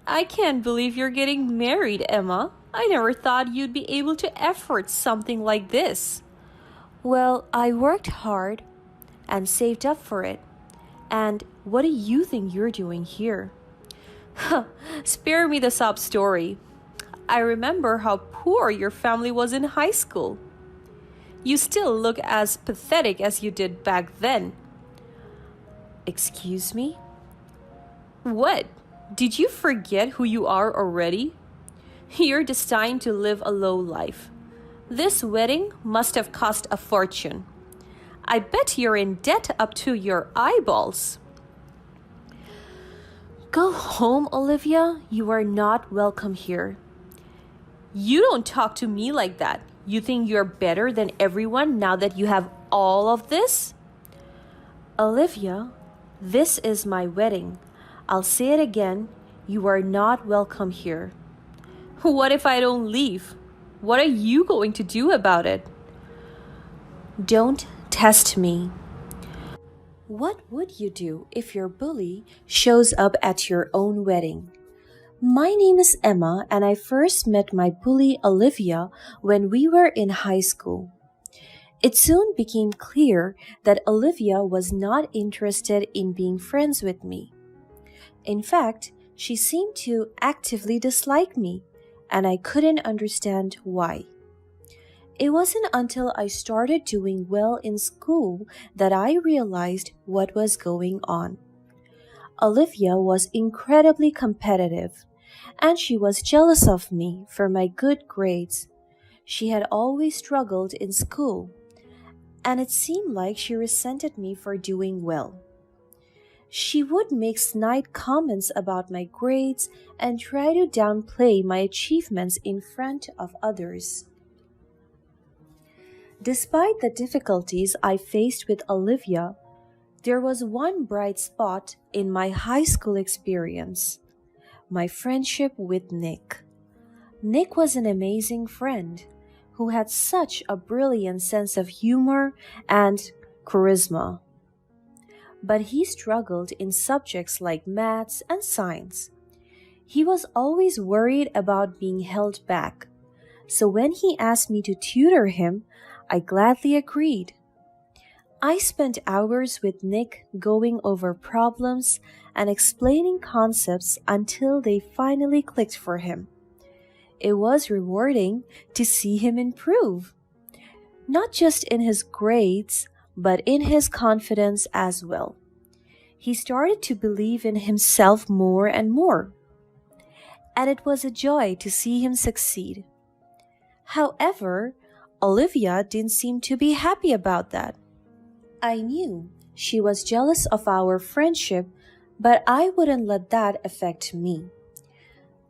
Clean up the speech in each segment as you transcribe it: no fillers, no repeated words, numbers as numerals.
I can't believe you're getting married, Emma. I never thought you'd be able to afford something like this. Well, I worked hard and saved up for it. And what do you think you're doing here? Spare me the sob story. I remember how poor your family was in high school. You still look as pathetic as you did back then. Excuse me? What? Did you forget who you are already? You're destined to live a low life. This wedding must have cost a fortune. I bet you're in debt up to your eyeballs. Go home, Olivia. You are not welcome here. You don't talk to me like that. You think you're better than everyone now that you have all of this? Olivia, this is my wedding. I'll say it again. You are not welcome here. What if I don't leave? What are you going to do about it? Don't test me. What would you do if your bully shows up at your own wedding? My name is Emma, and I first met my bully Olivia when we were in high school. It soon became clear that Olivia was not interested in being friends with me. In fact, she seemed to actively dislike me, and I couldn't understand why. It wasn't until I started doing well in school that I realized what was going on. Olivia was incredibly competitive, and she was jealous of me for my good grades. She had always struggled in school, and it seemed like she resented me for doing well. She would make snide comments about my grades and try to downplay my achievements in front of others. Despite the difficulties I faced with Olivia, there was one bright spot in my high school experience: my friendship with Nick. Nick was an amazing friend who had such a brilliant sense of humor and charisma. But he struggled in subjects like maths and science. He was always worried about being held back. So when he asked me to tutor him, I gladly agreed. I spent hours with Nick going over problems and explaining concepts until they finally clicked for him. It was rewarding to see him improve, not just in his grades, but in his confidence as well. He started to believe in himself more and more, and it was a joy to see him succeed. However, Olivia didn't seem to be happy about that. I knew she was jealous of our friendship, but I wouldn't let that affect me.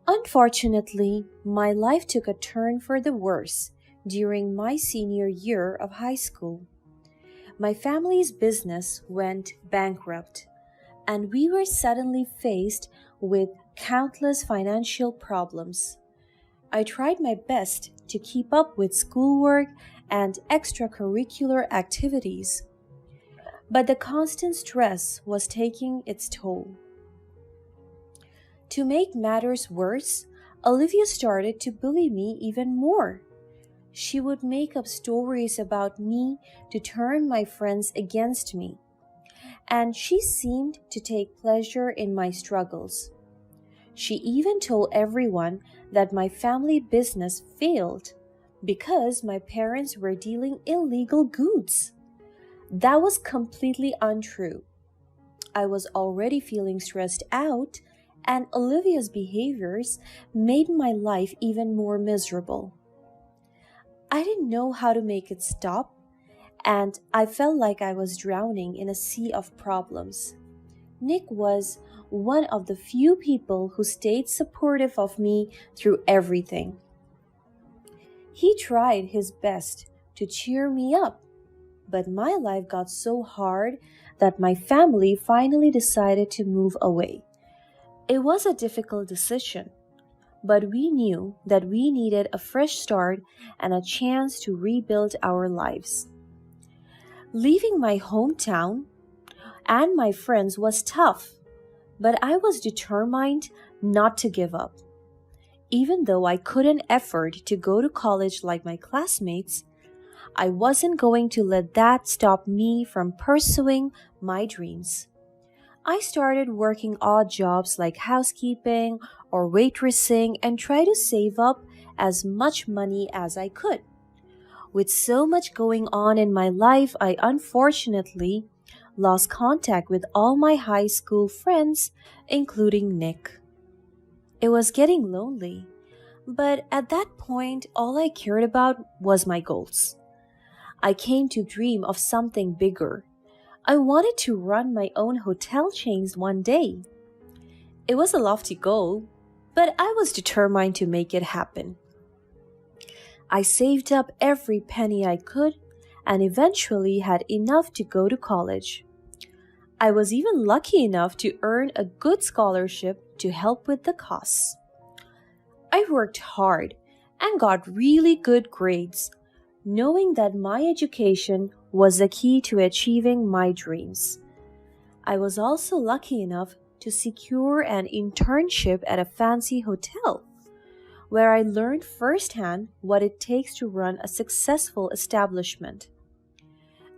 Unfortunately, my life took a turn for the worse during my senior year of high school. My family's business went bankrupt, and we were suddenly faced with countless financial problems. I tried my best to keep up with schoolwork and extracurricular activities, but the constant stress was taking its toll. To make matters worse, Olivia started to bully me even more. She would make up stories about me to turn my friends against me, and she seemed to take pleasure in my struggles. She even told everyone that my family business failed because my parents were dealing illegal goods. That was completely untrue. I was already feeling stressed out, and Olivia's behaviors made my life even more miserable. I didn't know how to make it stop, and I felt like I was drowning in a sea of problems. Nick was one of the few people who stayed supportive of me through everything. He tried his best to cheer me up, but my life got so hard that my family finally decided to move away. It was a difficult decision, but we knew that we needed a fresh start and a chance to rebuild our lives. Leaving my hometown and my friends was tough, but I was determined not to give up. Even though I couldn't afford to go to college like my classmates, I wasn't going to let that stop me from pursuing my dreams. I started working odd jobs like housekeeping or waitressing and tried to save up as much money as I could. With so much going on in my life, I unfortunately lost contact with all my high school friends, including Nick. It was getting lonely, but at that point, all I cared about was my goals. I came to dream of something bigger. I wanted to run my own hotel chains one day. It was a lofty goal, but I was determined to make it happen. I saved up every penny I could and eventually had enough to go to college. I was even lucky enough to earn a good scholarship to help with the costs. I worked hard and got really good grades, knowing that my education was the key to achieving my dreams. I was also lucky enough to secure an internship at a fancy hotel, where I learned firsthand what it takes to run a successful establishment.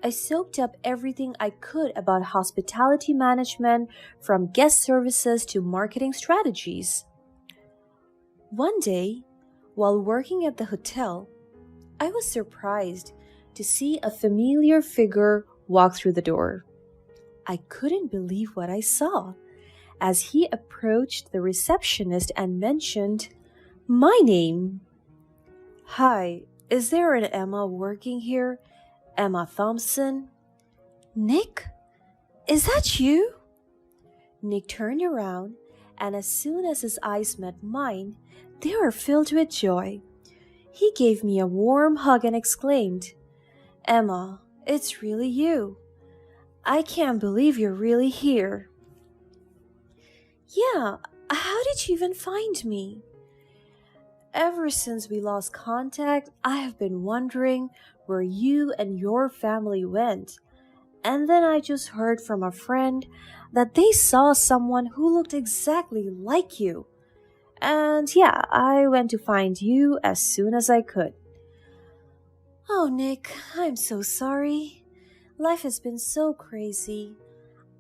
I soaked up everything I could about hospitality management, from guest services to marketing strategies. One day, while working at the hotel, I was surprised to see a familiar figure walk through the door. I couldn't believe what I saw as he approached the receptionist and mentioned my name. "Hi, is there an Emma working here? Emma Thompson?" "Nick, is that you?" Nick turned around, and as soon as his eyes met mine, they were filled with joy. He gave me a warm hug and exclaimed, "Emma, it's really you. I can't believe you're really here." "Yeah, how did you even find me?" "Ever since we lost contact, I have been wondering where you and your family went. And then I just heard from a friend that they saw someone who looked exactly like you. And yeah, I went to find you as soon as I could." "Oh, Nick, I'm so sorry. Life has been so crazy.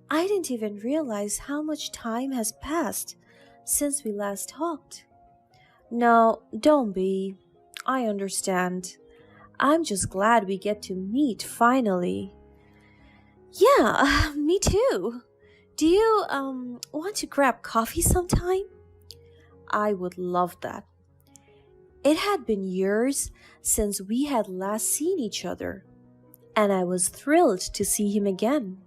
I didn't even realize how much time has passed since we last talked." "No, don't be. I understand. I'm just glad we get to meet finally." "Yeah, me too. Do you want to grab coffee sometime?" I would love that. It had been years since we had last seen each other, and I was thrilled to see him again.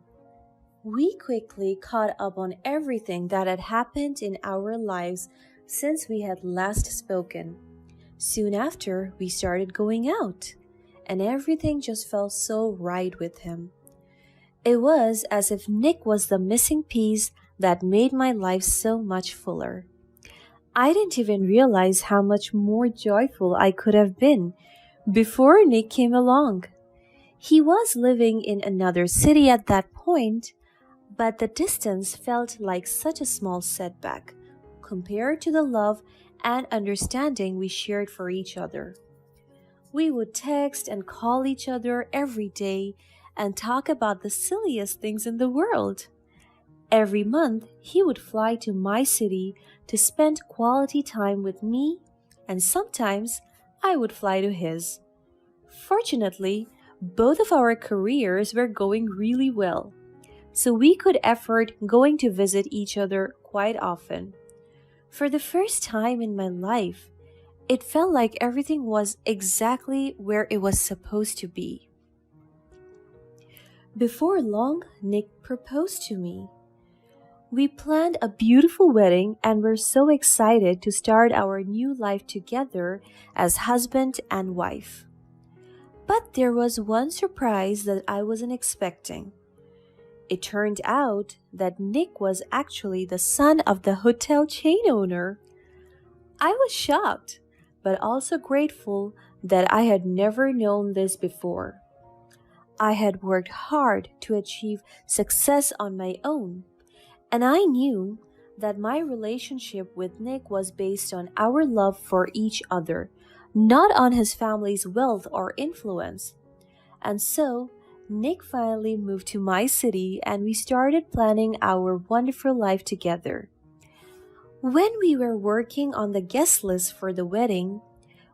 We quickly caught up on everything that had happened in our lives since we had last spoken. Soon after, we started going out, and everything just felt so right with him. It was as if Nick was the missing piece that made my life so much fuller. I didn't even realize how much more joyful I could have been before Nick came along. He was living in another city at that point, but the distance felt like such a small setback compared to the love and understanding we shared for each other. We would text and call each other every day and talk about the silliest things in the world. Every month, he would fly to my city to spend quality time with me, and sometimes I would fly to his. Fortunately, both of our careers were going really well, so we could afford going to visit each other quite often. For the first time in my life, it felt like everything was exactly where it was supposed to be. Before long, Nick proposed to me. We planned a beautiful wedding and were so excited to start our new life together as husband and wife. But there was one surprise that I wasn't expecting. It turned out that Nick was actually the son of the hotel chain owner. I was shocked, but also grateful that I had never known this before. I had worked hard to achieve success on my own, and I knew that my relationship with Nick was based on our love for each other, not on his family's wealth or influence. And so, Nick finally moved to my city and we started planning our wonderful life together. When we were working on the guest list for the wedding,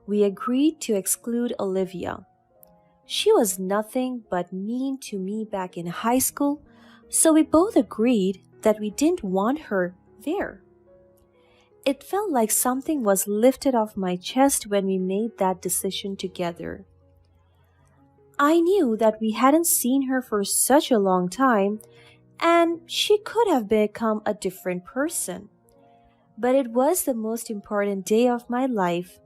we agreed to exclude Olivia. She was nothing but mean to me back in high school, so we both agreed that we didn't want her there. It felt like something was lifted off my chest when we made that decision together. I knew that we hadn't seen her for such a long time, and she could have become a different person. But it was the most important day of my life,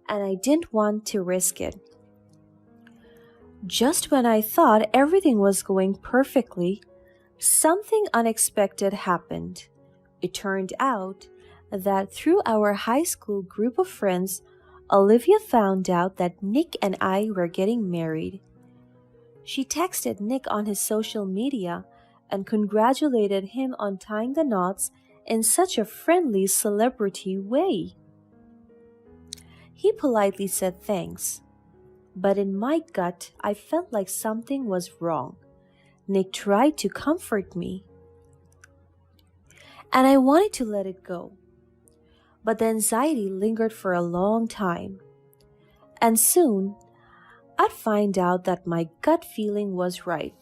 and I didn't want to risk it. Just when I thought everything was going perfectly, something unexpected happened. It turned out that through our high school group of friends, Olivia found out that Nick and I were getting married. She texted Nick on his social media and congratulated him on tying the knots in such a friendly celebrity way. He politely said thanks, but in my gut, I felt like something was wrong. Nick tried to comfort me, and I wanted to let it go. But the anxiety lingered for a long time, and soon I'd find out that my gut feeling was right.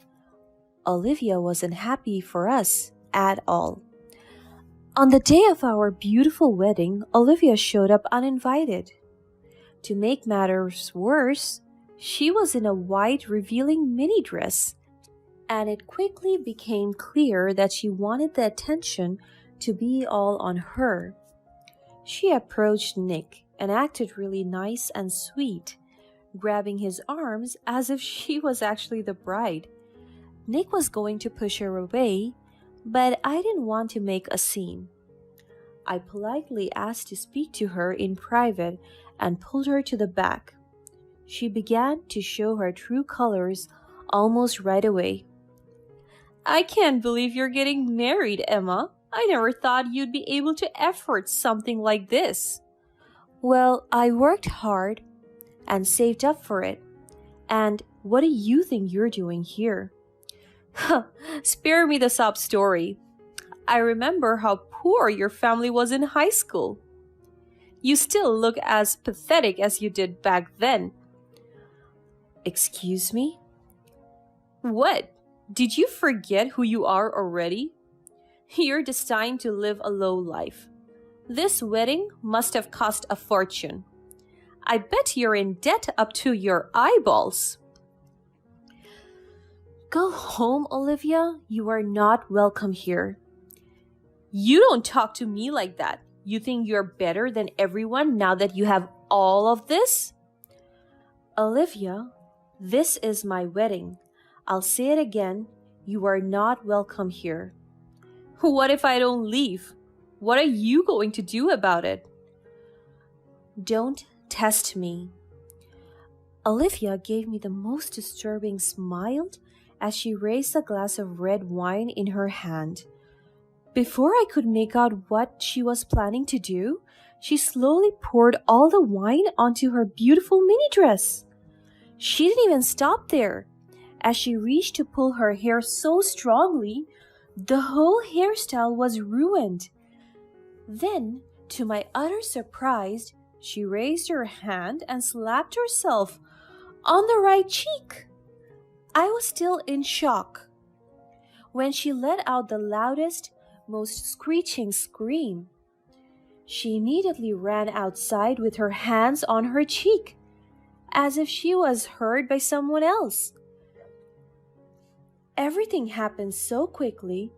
Olivia wasn't happy for us at all. On the day of our beautiful wedding, Olivia showed up uninvited. To make matters worse, she was in a white revealing mini dress, and it quickly became clear that she wanted the attention to be all on her. She approached Nick and acted really nice and sweet, grabbing his arms as if she was actually the bride. Nick was going to push her away, but I didn't want to make a scene. I politely asked to speak to her in private and pulled her to the back. She began to show her true colors almost right away. "I can't believe you're getting married, Emma. I never thought you'd be able to afford something like this." "Well, I worked hard and saved up for it. And what do you think you're doing here?" "Spare me the sob story. I remember how poor your family was in high school. You still look as pathetic as you did back then." "Excuse me?" "What? Did you forget who you are already? You're destined to live a low life. This wedding must have cost a fortune. I bet you're in debt up to your eyeballs." "Go home, Olivia. You are not welcome here." "You don't talk to me like that. You think you're better than everyone now that you have all of this?" "Olivia, this is my wedding. I'll say it again. You are not welcome here." "What if I don't leave? What are you going to do about it?" "Don't test me." Olivia gave me the most disturbing smile as she raised a glass of red wine in her hand. Before I could make out what she was planning to do, she slowly poured all the wine onto her beautiful mini dress. She didn't even stop there. As she reached to pull her hair so strongly, the whole hairstyle was ruined. Then, to my utter surprise, she raised her hand and slapped herself on the right cheek. I was still in shock when she let out the loudest, most screeching scream. She immediately ran outside with her hands on her cheek, as if she was heard by someone else. Everything happened so quickly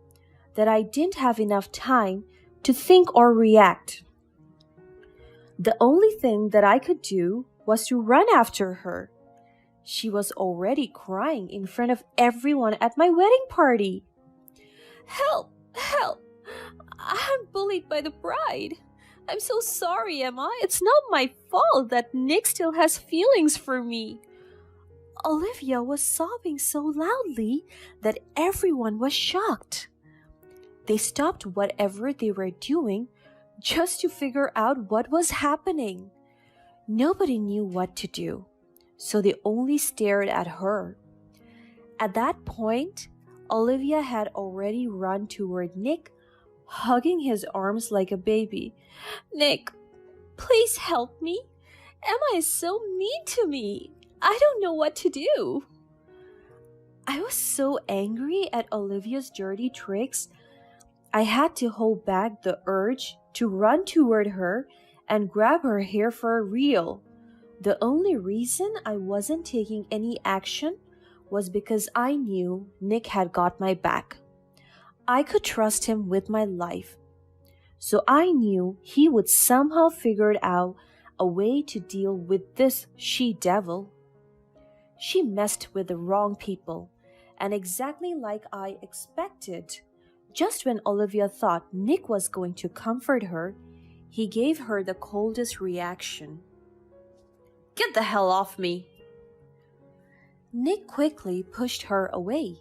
that I didn't have enough time to think or react. The only thing that I could do was to run after her. She was already crying in front of everyone at my wedding party. "Help! Help! I'm bullied by the bride. I'm so sorry, Emma. It's not my fault that Nick still has feelings for me." Olivia was sobbing so loudly that everyone was shocked. They stopped whatever they were doing just to figure out what was happening. Nobody knew what to do, so they only stared at her. At that point, Olivia had already run toward Nick, hugging his arms like a baby. Nick, please help me. Emma is so mean to me. I don't know what to do. I was so angry at Olivia's dirty tricks, I had to hold back the urge to run toward her and grab her hair for real. The only reason I wasn't taking any action was because I knew Nick had got my back. I could trust him with my life. So I knew he would somehow figure out a way to deal with this she-devil. She messed with the wrong people, and exactly like I expected, just when Olivia thought Nick was going to comfort her, he gave her the coldest reaction. Get the hell off me! Nick quickly pushed her away,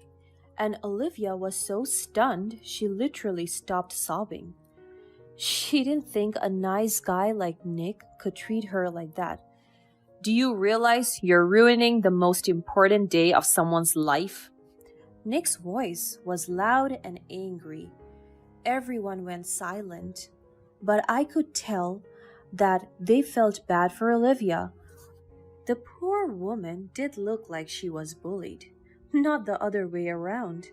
and Olivia was so stunned she literally stopped sobbing. She didn't think a nice guy like Nick could treat her like that. Do you realize you're ruining the most important day of someone's life? Nick's voice was loud and angry. Everyone went silent, but I could tell that they felt bad for Olivia. The poor woman did look like she was bullied, not the other way around.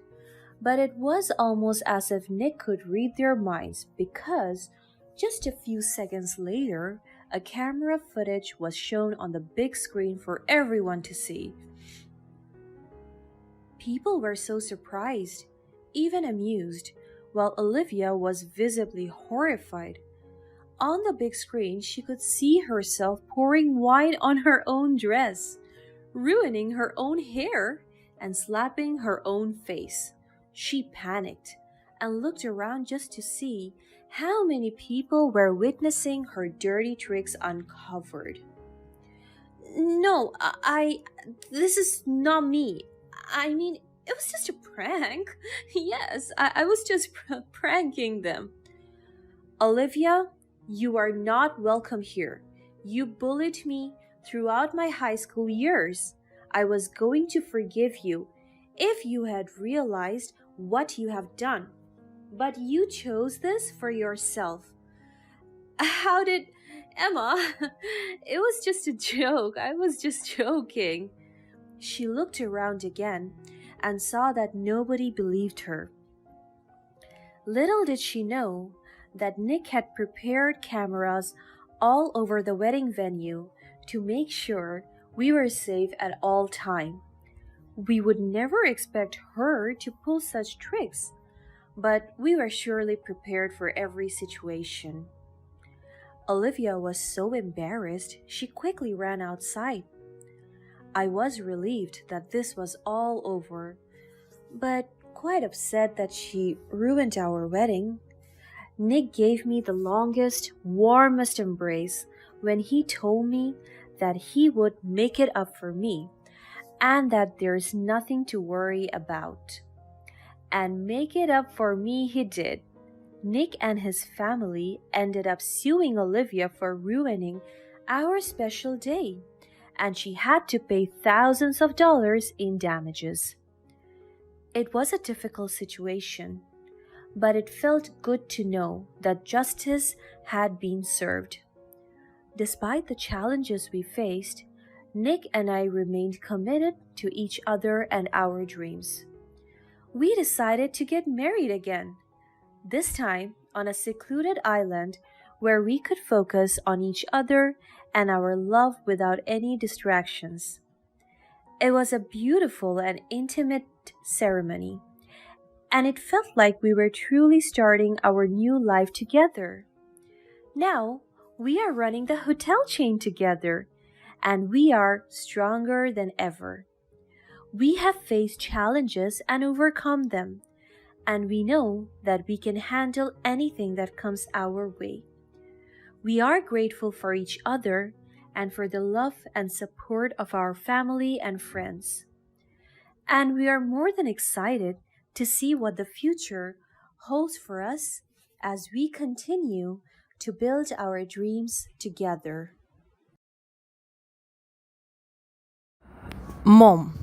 But it was almost as if Nick could read their minds because just a few seconds later, a camera footage was shown on the big screen for everyone to see. People were so surprised, even amused, while Olivia was visibly horrified. On the big screen, she could see herself pouring wine on her own dress, ruining her own hair, and slapping her own face. She panicked and looked around just to see how many people were witnessing her dirty tricks uncovered. No, this is not me. I mean, it was just a prank. Yes, I was just pranking them. Olivia, you are not welcome here. You bullied me throughout my high school years. I was going to forgive you if you had realized what you have done. But you chose this for yourself. How did... Emma, it was just a joke. I was just joking. She looked around again and saw that nobody believed her. Little did she know that Nick had prepared cameras all over the wedding venue to make sure we were safe at all time. We would never expect her to pull such tricks, but we were surely prepared for every situation. Olivia was so embarrassed, she quickly ran outside. I was relieved that this was all over, but quite upset that she ruined our wedding. Nick gave me the longest, warmest embrace when he told me that he would make it up for me and that there's nothing to worry about. And make it up for me he did. Nick and his family ended up suing Olivia for ruining our special day, and she had to pay thousands of dollars in damages. It was a difficult situation, but it felt good to know that justice had been served. Despite the challenges we faced, Nick and I remained committed to each other and our dreams. We decided to get married again, this time on a secluded island where we could focus on each other and our love without any distractions. It was a beautiful and intimate ceremony, and it felt like we were truly starting our new life together. Now, we are running the hotel chain together, and we are stronger than ever. We have faced challenges and overcome them, and we know that we can handle anything that comes our way. We are grateful for each other and for the love and support of our family and friends. And we are more than excited to see what the future holds for us as we continue to build our dreams together. Mom,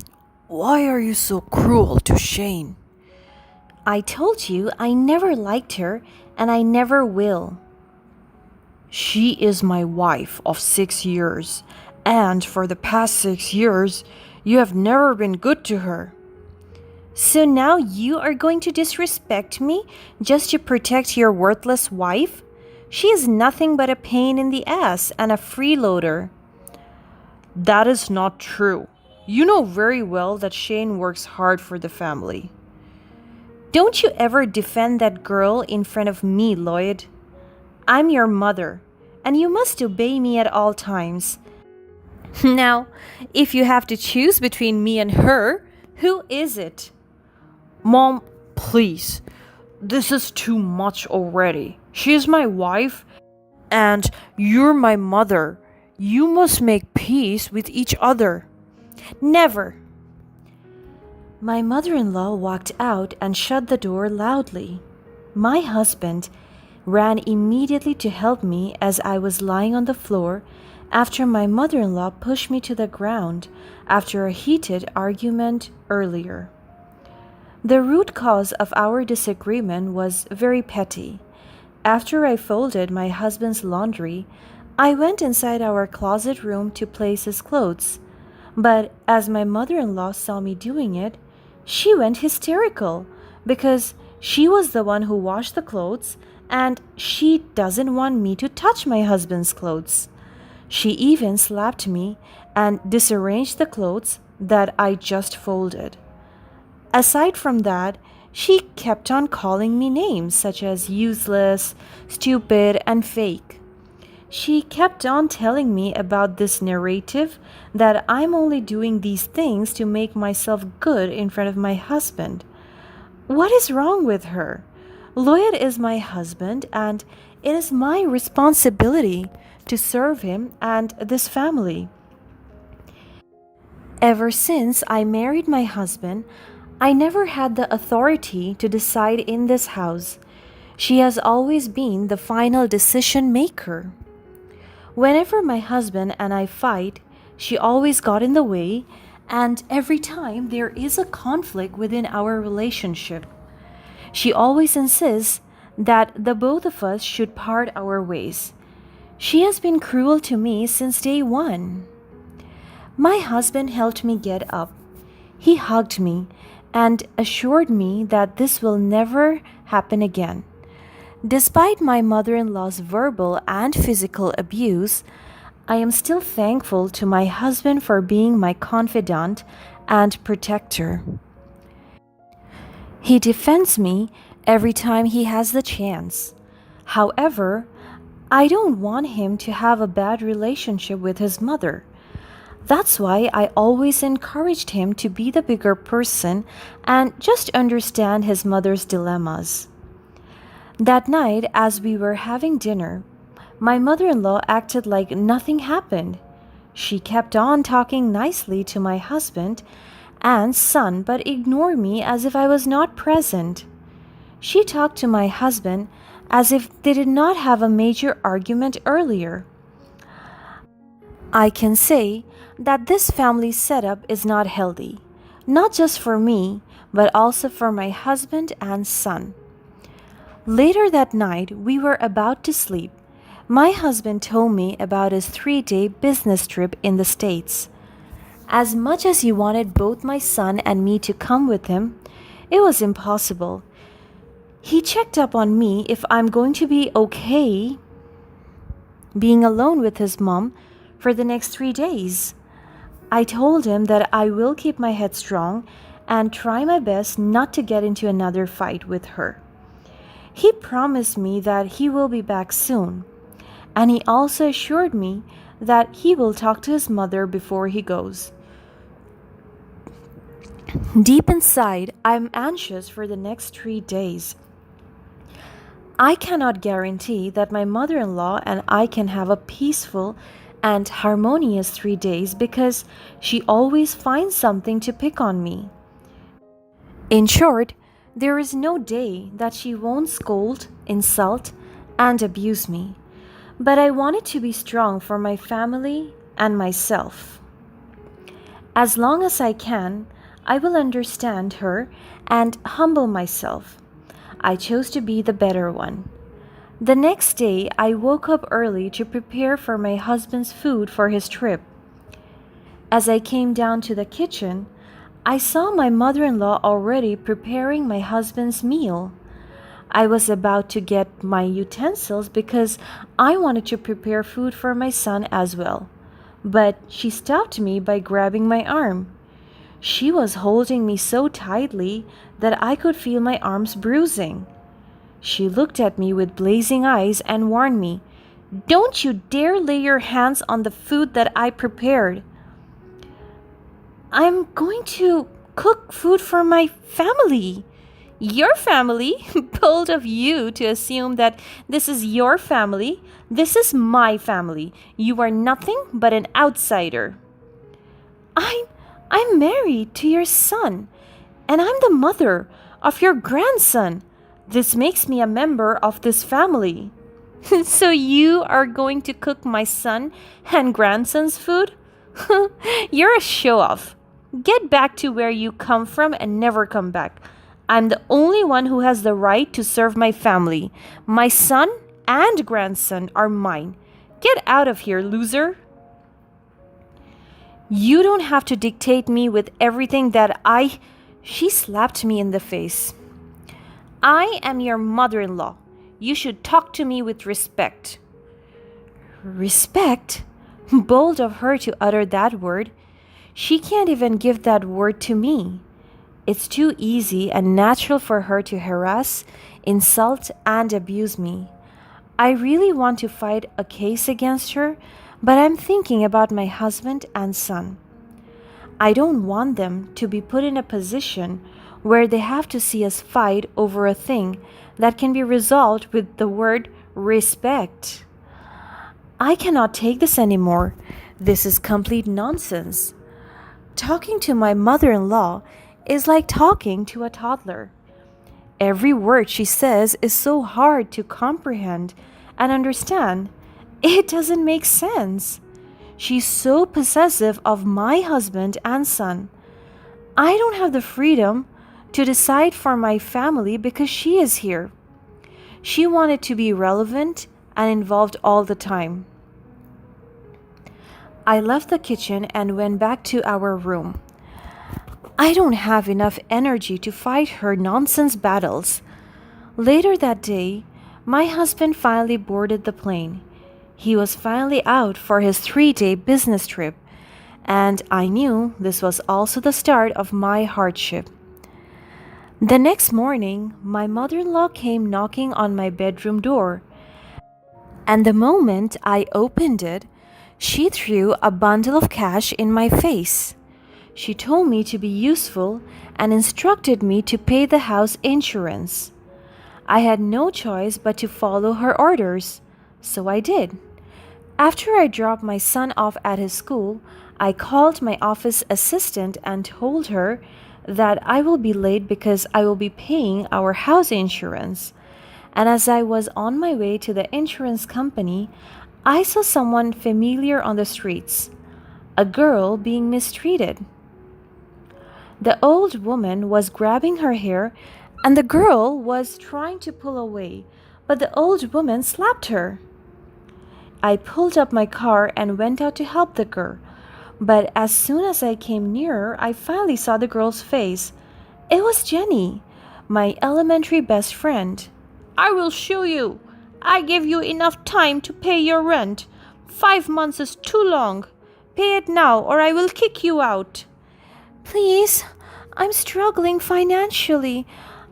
why are you so cruel to Shane? I told you I never liked her and I never will. She is my wife of 6 years, and for the past 6 years, you have never been good to her. So now you are going to disrespect me just to protect your worthless wife? She is nothing but a pain in the ass and a freeloader. That is not true. You know very well that Shane works hard for the family. Don't you ever defend that girl in front of me, Lloyd. I'm your mother, and you must obey me at all times. Now, if you have to choose between me and her, who is it? Mom, please. This is too much already. She is my wife, and you're my mother. You must make peace with each other. Never. My mother in law walked out and shut the door loudly. My husband ran immediately to help me as I was lying on the floor after my mother in law pushed me to the ground after a heated argument earlier. The root cause of our disagreement was very petty. After I folded my husband's laundry, I went inside our closet room to place his clothes. But as my mother in law saw me doing it, she went hysterical because she was the one who washed the clothes and she doesn't want me to touch my husband's clothes. She even slapped me and disarranged the clothes that I just folded. Aside from that, she kept on calling me names such as useless, stupid, and fake. She kept on telling me about this narrative that I'm only doing these things to make myself good in front of my husband. What is wrong with her? Lloyd is my husband, and it is my responsibility to serve him and this family. Ever since I married my husband, I never had the authority to decide in this house. She has always been the final decision maker. Whenever my husband and I fight, she always got in the way, and every time there is a conflict within our relationship, she always insists that the both of us should part our ways. She has been cruel to me since day one. My husband helped me get up. He hugged me and assured me that this will never happen again. Despite my mother in law's verbal and physical abuse, I am still thankful to my husband for being my confidant and protector. He defends me every time he has the chance. However, I don't want him to have a bad relationship with his mother. That's why I always encouraged him to be the bigger person and just understand his mother's dilemmas. That night, as we were having dinner, my mother in law acted like nothing happened. She kept on talking nicely to my husband and son, but ignored me as if I was not present. She talked to my husband as if they did not have a major argument earlier. I can say that this family setup is not healthy, not just for me, but also for my husband and son. Later that night, we were about to sleep. My husband told me about his 3-day business trip in the States. As much as he wanted both my son and me to come with him, it was impossible. He checked up on me if I'm going to be okay being alone with his mom for the next 3 days. I told him that I will keep my head strong and try my best not to get into another fight with her. He promised me that he will be back soon, and he also assured me that he will talk to his mother before he goes. Deep inside, I'm anxious for the next 3 days. I cannot guarantee that my mother in law and I can have a peaceful and harmonious 3 days because she always finds something to pick on me. In short, There is no day that she won't scold, insult, and abuse me. But I wanted to be strong for my family and myself. As long as I can, I will understand her and humble myself. I chose to be the better one. The next day, I woke up early to prepare for my husband's food for his trip. As I came down to the kitchen, I saw my mother in law already preparing my husband's meal. I was about to get my utensils because I wanted to prepare food for my son as well. But she stopped me by grabbing my arm. She was holding me so tightly that I could feel my arms bruising. She looked at me with blazing eyes and warned me, "Don't you dare lay your hands on the food that I prepared. I'm going to cook food for my family." Your family? Bold of you to assume that this is your family. This is my family. You are nothing but an outsider. I'm I'm married to your son, and I'm the mother of your grandson. This makes me a member of this family. So you are going to cook my son and grandson's food? You're a show off. Get back to where you come from and never come back. I'm the only one who has the right to serve my family. My son and grandson are mine. Get out of here, loser. You don't have to dictate me with everything that I. She slapped me in the face. I am your mother in law. You should talk to me with respect. Respect? Bold of her to utter that word. She can't even give that word to me. It's too easy and natural for her to harass, insult, and abuse me. I really want to fight a case against her, but I'm thinking about my husband and son. I don't want them to be put in a position where they have to see us fight over a thing that can be resolved with the word respect. I cannot take this anymore. This is complete nonsense. Talking to my mother in law is like talking to a toddler. Every word she says is so hard to comprehend and understand. It doesn't make sense. She's so possessive of my husband and son. I don't have the freedom to decide for my family because she is here. She wanted to be relevant and involved all the time. I left the kitchen and went back to our room. I don't have enough energy to fight her nonsense battles. Later that day, my husband finally boarded the plane. He was finally out for his 3-day business trip, and I knew this was also the start of my hardship. The next morning, my mother in law came knocking on my bedroom door, and the moment I opened it, she threw a bundle of cash in my face. She told me to be useful and instructed me to pay the house insurance. I had no choice but to follow her orders, so I did. After I dropped my son off at his school, I called my office assistant and told her that I will be late because I will be paying our house insurance. And as I was on my way to the insurance company, I saw someone familiar on the streets, a girl being mistreated. The old woman was grabbing her hair, and the girl was trying to pull away, but the old woman slapped her. I pulled up my car and went out to help the girl, but as soon as I came nearer, I finally saw the girl's face. It was Jenny, my elementary best friend. "I will show you. I gave you enough time to pay your rent. 5 months is too long. Pay it now or I will kick you out." "Please, I'm struggling financially.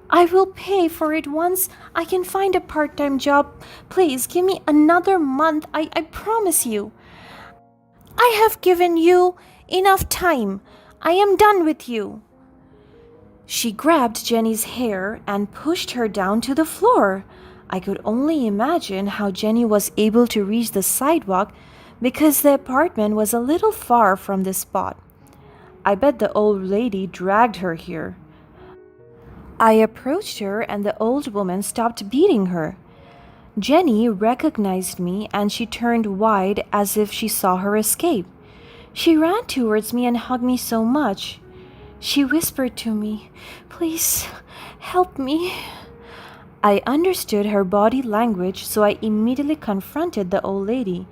I will pay for it once I can find a part-time job. Please give me another month, I promise you. I have given you enough time. I am done with you." She grabbed Jenny's hair and pushed her down to the floor. I could only imagine how Jenny was able to reach the sidewalk because the apartment was a little far from this spot. I bet the old lady dragged her here. I approached her and the old woman stopped beating her. Jenny recognized me and she turned wide as if she saw her escape. She ran towards me and hugged me so much. She whispered to me, "Please, help me." I understood her body language, so I immediately confronted the old lady.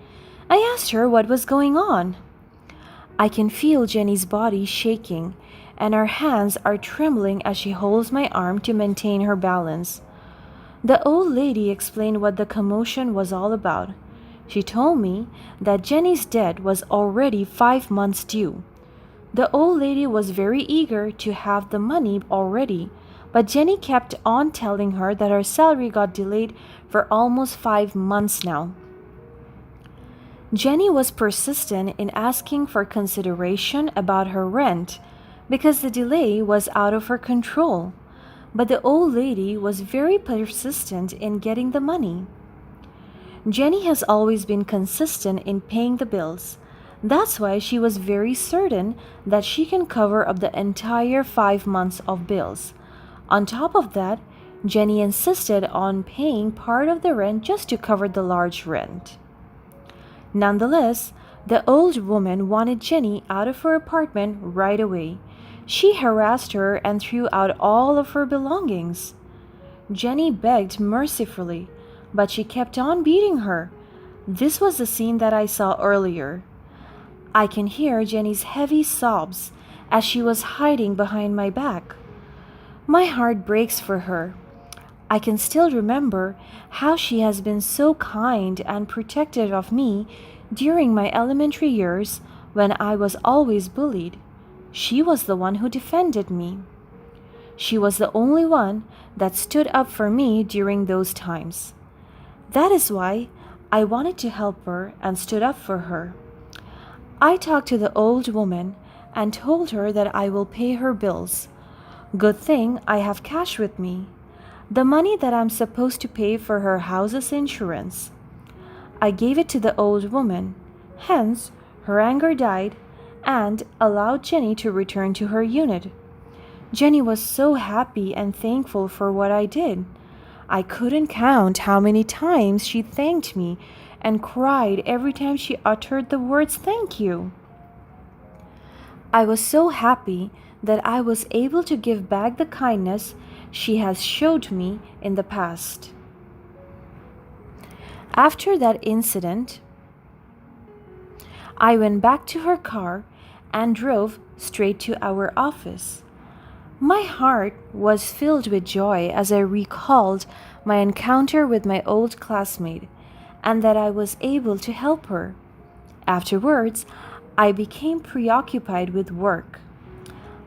I asked her what was going on. I can feel Jenny's body shaking, and her hands are trembling as she holds my arm to maintain her balance. The old lady explained what the commotion was all about. She told me that Jenny's debt was already 5 months due. The old lady was very eager to have the money already, but Jenny kept on telling her that her salary got delayed for almost 5 months now. Jenny was persistent in asking for consideration about her rent because the delay was out of her control, but the old lady was very persistent in getting the money. Jenny has always been consistent in paying the bills. That's why she was very certain that she can cover up the entire 5 months of bills. On top of that, Jenny insisted on paying part of the rent just to cover the large rent. Nonetheless, the old woman wanted Jenny out of her apartment right away. She harassed her and threw out all of her belongings. Jenny begged mercifully, but she kept on beating her. This was the scene that I saw earlier. I can hear Jenny's heavy sobs as she was hiding behind my back. My heart breaks for her. I can still remember how she has been so kind and protective of me during my elementary years when I was always bullied. She was the one who defended me. She was the only one that stood up for me during those times. That is why I wanted to help her and stood up for her. I talked to the old woman and told her that I will pay her bills. Good thing I have cash with me. The money that I'm supposed to pay for her house's insurance. I gave it to the old woman. Hence, her anger died and allowed Jenny to return to her unit. Jenny was so happy and thankful for what I did. I couldn't count how many times she thanked me and cried every time she uttered the words "thank you." I was so happy that I was able to give back the kindness she has showed me in the past. After that incident, I went back to her car and drove straight to our office. My heart was filled with joy as I recalled my encounter with my old classmate and that I was able to help her. Afterwards, I became preoccupied with work.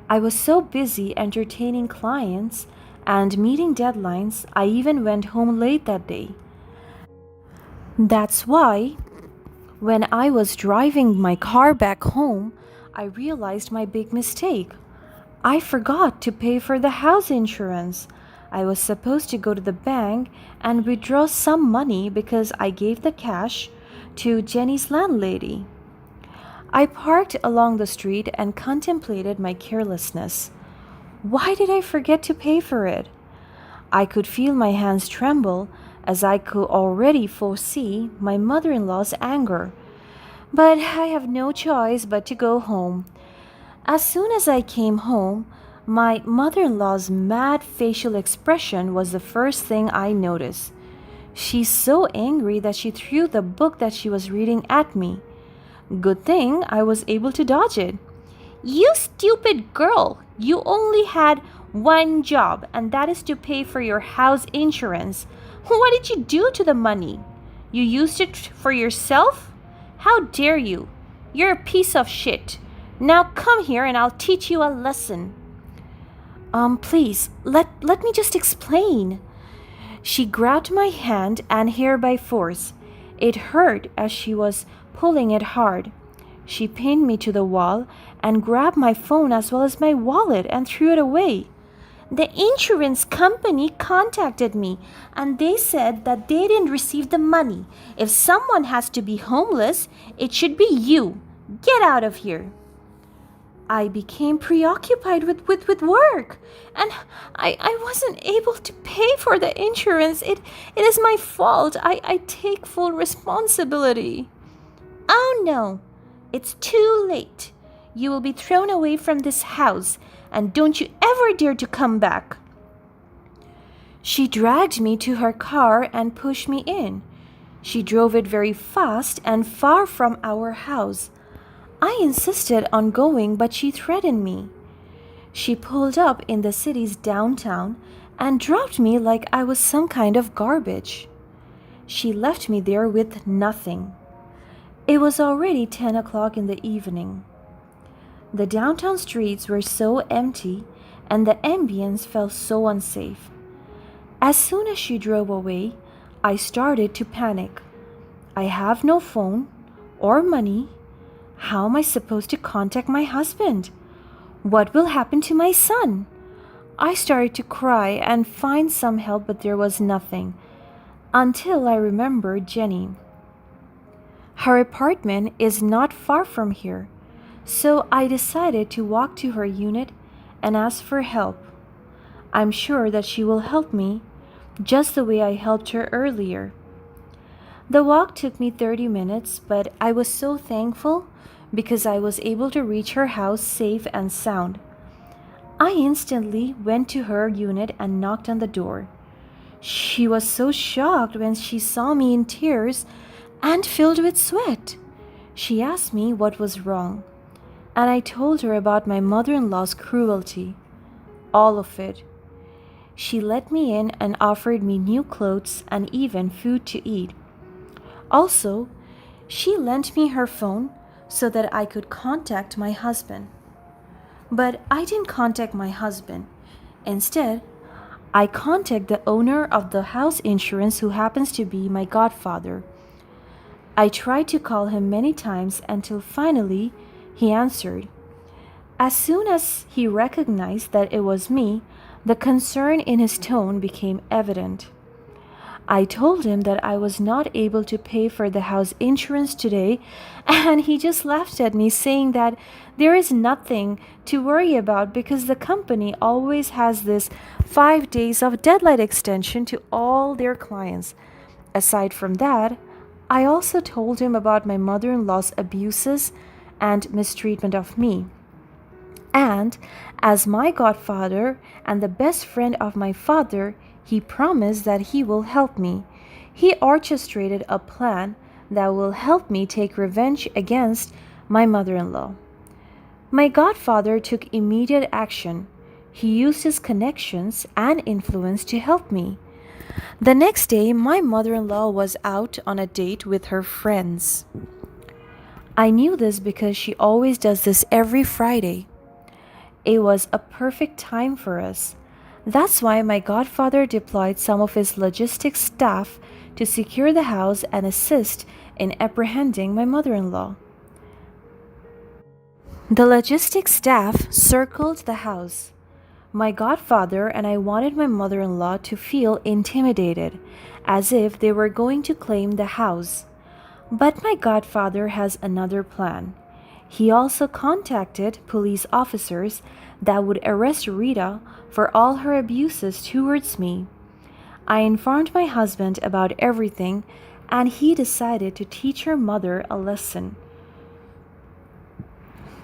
I was so busy entertaining clients and meeting deadlines, I even went home late that day. That's why, when I was driving my car back home, I realized my big mistake. I forgot to pay for the house insurance. I was supposed to go to the bank and withdraw some money because I gave the cash to Jenny's landlady. I parked along the street and contemplated my carelessness. Why did I forget to pay for it? I could feel my hands tremble as I could already foresee my mother-in-law's anger. But I have no choice but to go home. As soon as I came home, my mother-in-law's mad facial expression was the first thing I noticed. She's so angry that she threw the book that she was reading at me. Good thing I was able to dodge it. "You stupid girl! You only had one job, and that is to pay for your house insurance. What did you do to the money? You used it for yourself? How dare you? You're a piece of shit. Now come here and I'll teach you a lesson." Please, let me just explain. She grabbed my hand and hair by force. It hurt as she was pulling it hard. She pinned me to the wall and grabbed my phone as well as my wallet and threw it away. "The insurance company contacted me and they said that they didn't receive the money. If someone has to be homeless, it should be you. Get out of here." I became preoccupied with work, and I wasn't able to pay for the insurance. It is my fault. I take full responsibility. Oh no, it's too late. You will be thrown away from this house, and don't you ever dare to come back. She dragged me to her car and pushed me in. She drove it very fast and far from our house. I insisted on going, but she threatened me. She pulled up in the city's downtown and dropped me like I was some kind of garbage. She left me there with nothing. It was already 10 o'clock in the evening. The downtown streets were so empty and the ambience felt so unsafe. As soon as she drove away, I started to panic. I have no phone or money. How am I supposed to contact my husband? What will happen to my son? I started to cry and find some help, but there was nothing. Until I remembered Jenny. Her apartment is not far from here, so I decided to walk to her unit and ask for help. I'm sure that she will help me, just the way I helped her earlier. The walk took me 30 minutes, but I was so thankful because I was able to reach her house safe and sound. I instantly went to her unit and knocked on the door. She was so shocked when she saw me in tears and filled with sweat. She asked me what was wrong, and I told her about my mother-in-law's cruelty. All of it. She let me in and offered me new clothes and even food to eat. Also, she lent me her phone so that I could contact my husband. But I didn't contact my husband. Instead, I contacted the owner of the house insurance, who happens to be my godfather. I tried to call him many times until finally he answered. As soon as he recognized that it was me, the concern in his tone became evident. I told him that I was not able to pay for the house insurance today, and he just laughed at me, saying that there is nothing to worry about because the company always has this 5 days of deadline extension to all their clients. Aside from that, I also told him about my mother-in-law's abuses and mistreatment of me. And as my godfather and the best friend of my father, he promised that he will help me. He orchestrated a plan that will help me take revenge against my mother-in-law. My godfather took immediate action. He used his connections and influence to help me. The next day, my mother-in-law was out on a date with her friends. I knew this because she always does this every Friday. It was a perfect time for us. That's why my godfather deployed some of his logistics staff to secure the house and assist in apprehending my mother-in-law. The logistics staff circled the house. My godfather and I wanted my mother-in-law to feel intimidated, as if they were going to claim the house. But my godfather has another plan. He also contacted police officers that would arrest Rita for all her abuses towards me. I informed my husband about everything, and he decided to teach her mother a lesson.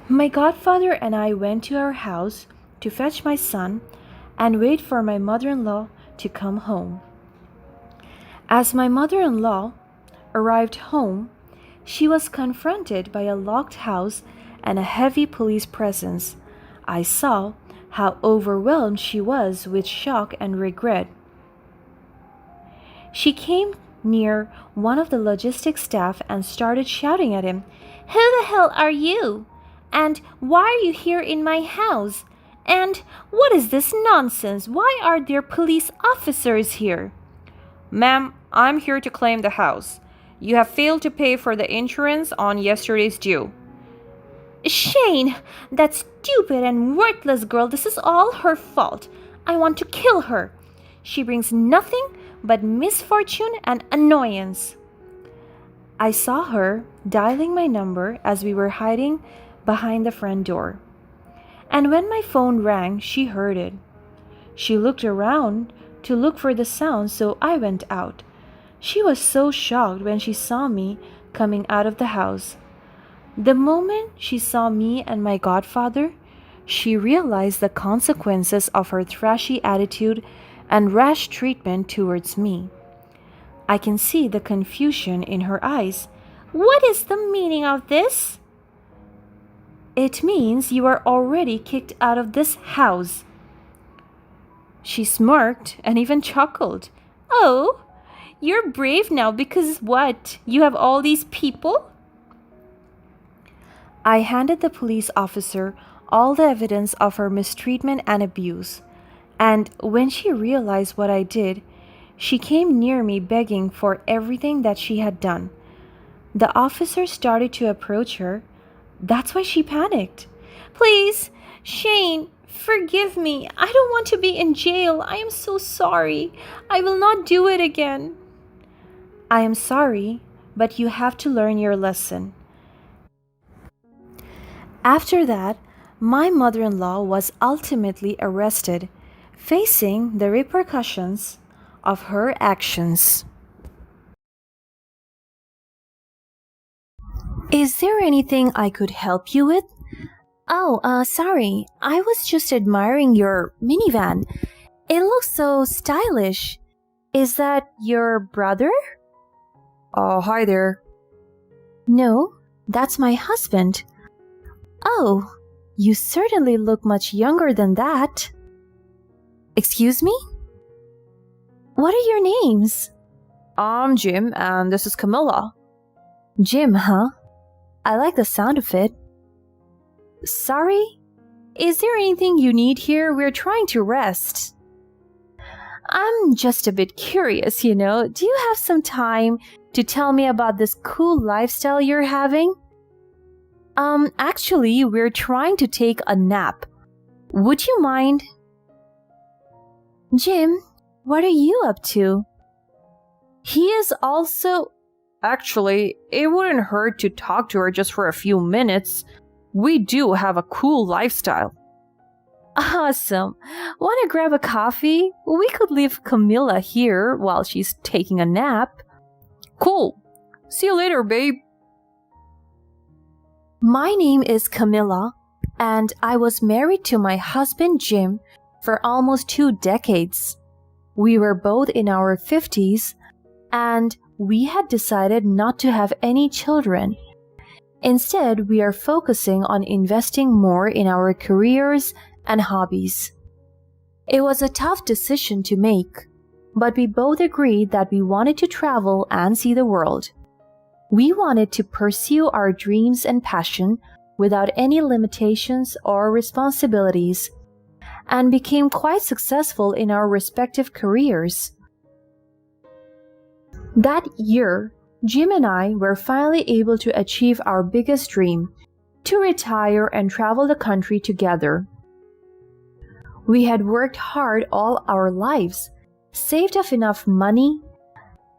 My godfather and I went to our house to fetch my son and wait for my mother-in-law to come home. As my mother-in-law arrived home, she was confronted by a locked house and a heavy police presence. I saw how overwhelmed she was with shock and regret. She came near one of the logistics staff and started shouting at him, "Who the hell are you? And why are you here in my house? And what is this nonsense? Why are there police officers here?" Ma'am, I'm here to claim the house. You have failed to pay for the insurance on yesterday's due. Shane, that stupid and worthless girl, this is all her fault. I want to kill her. She brings nothing but misfortune and annoyance. I saw her dialing my number as we were hiding behind the front door. And when my phone rang, she heard it. She looked around to look for the sound, so I went out. She was so shocked when she saw me coming out of the house. The moment she saw me and my godfather, she realized the consequences of her trashy attitude and rash treatment towards me. I can see the confusion in her eyes. What is the meaning of this? It means you are already kicked out of this house. She smirked and even chuckled. Oh, you're brave now because what? You have all these people? I handed the police officer all the evidence of her mistreatment and abuse, and when she realized what I did, she came near me begging for everything that she had done. The officer started to approach her. That's why she panicked. Please, Shane, forgive me. I don't want to be in jail. I am so sorry. I will not do it again. I am sorry, but you have to learn your lesson. After that, my mother in law was ultimately arrested, facing the repercussions of her actions. Is there anything I could help you with? Oh, sorry. I was just admiring your minivan. It looks so stylish. Is that your brother? Oh, hi there. No, that's my husband. Oh, you certainly look much younger than that. Excuse me? What are your names? I'm Jim, and this is Camilla. Jim, huh? I like the sound of it. Sorry? Is there anything you need here? We're trying to rest. I'm just a bit curious, you know. Do you have some time to tell me about this cool lifestyle you're having? Actually, we're trying to take a nap. Would you mind? Jim, what are you up to? He is also... Actually, it wouldn't hurt to talk to her just for a few minutes. We do have a cool lifestyle. Awesome. Want to grab a coffee? We could leave Camilla here while she's taking a nap. Cool. See you later, babe. My name is Camilla, and I was married to my husband Jim for almost 2 decades. We were both in our 50s, and we had decided not to have any children. Instead, we are focusing on investing more in our careers and hobbies. It was a tough decision to make, but we both agreed that we wanted to travel and see the world. We wanted to pursue our dreams and passion without any limitations or responsibilities, and became quite successful in our respective careers. That year, Jim and I were finally able to achieve our biggest dream, to retire and travel the country together. We had worked hard all our lives, saved up enough money,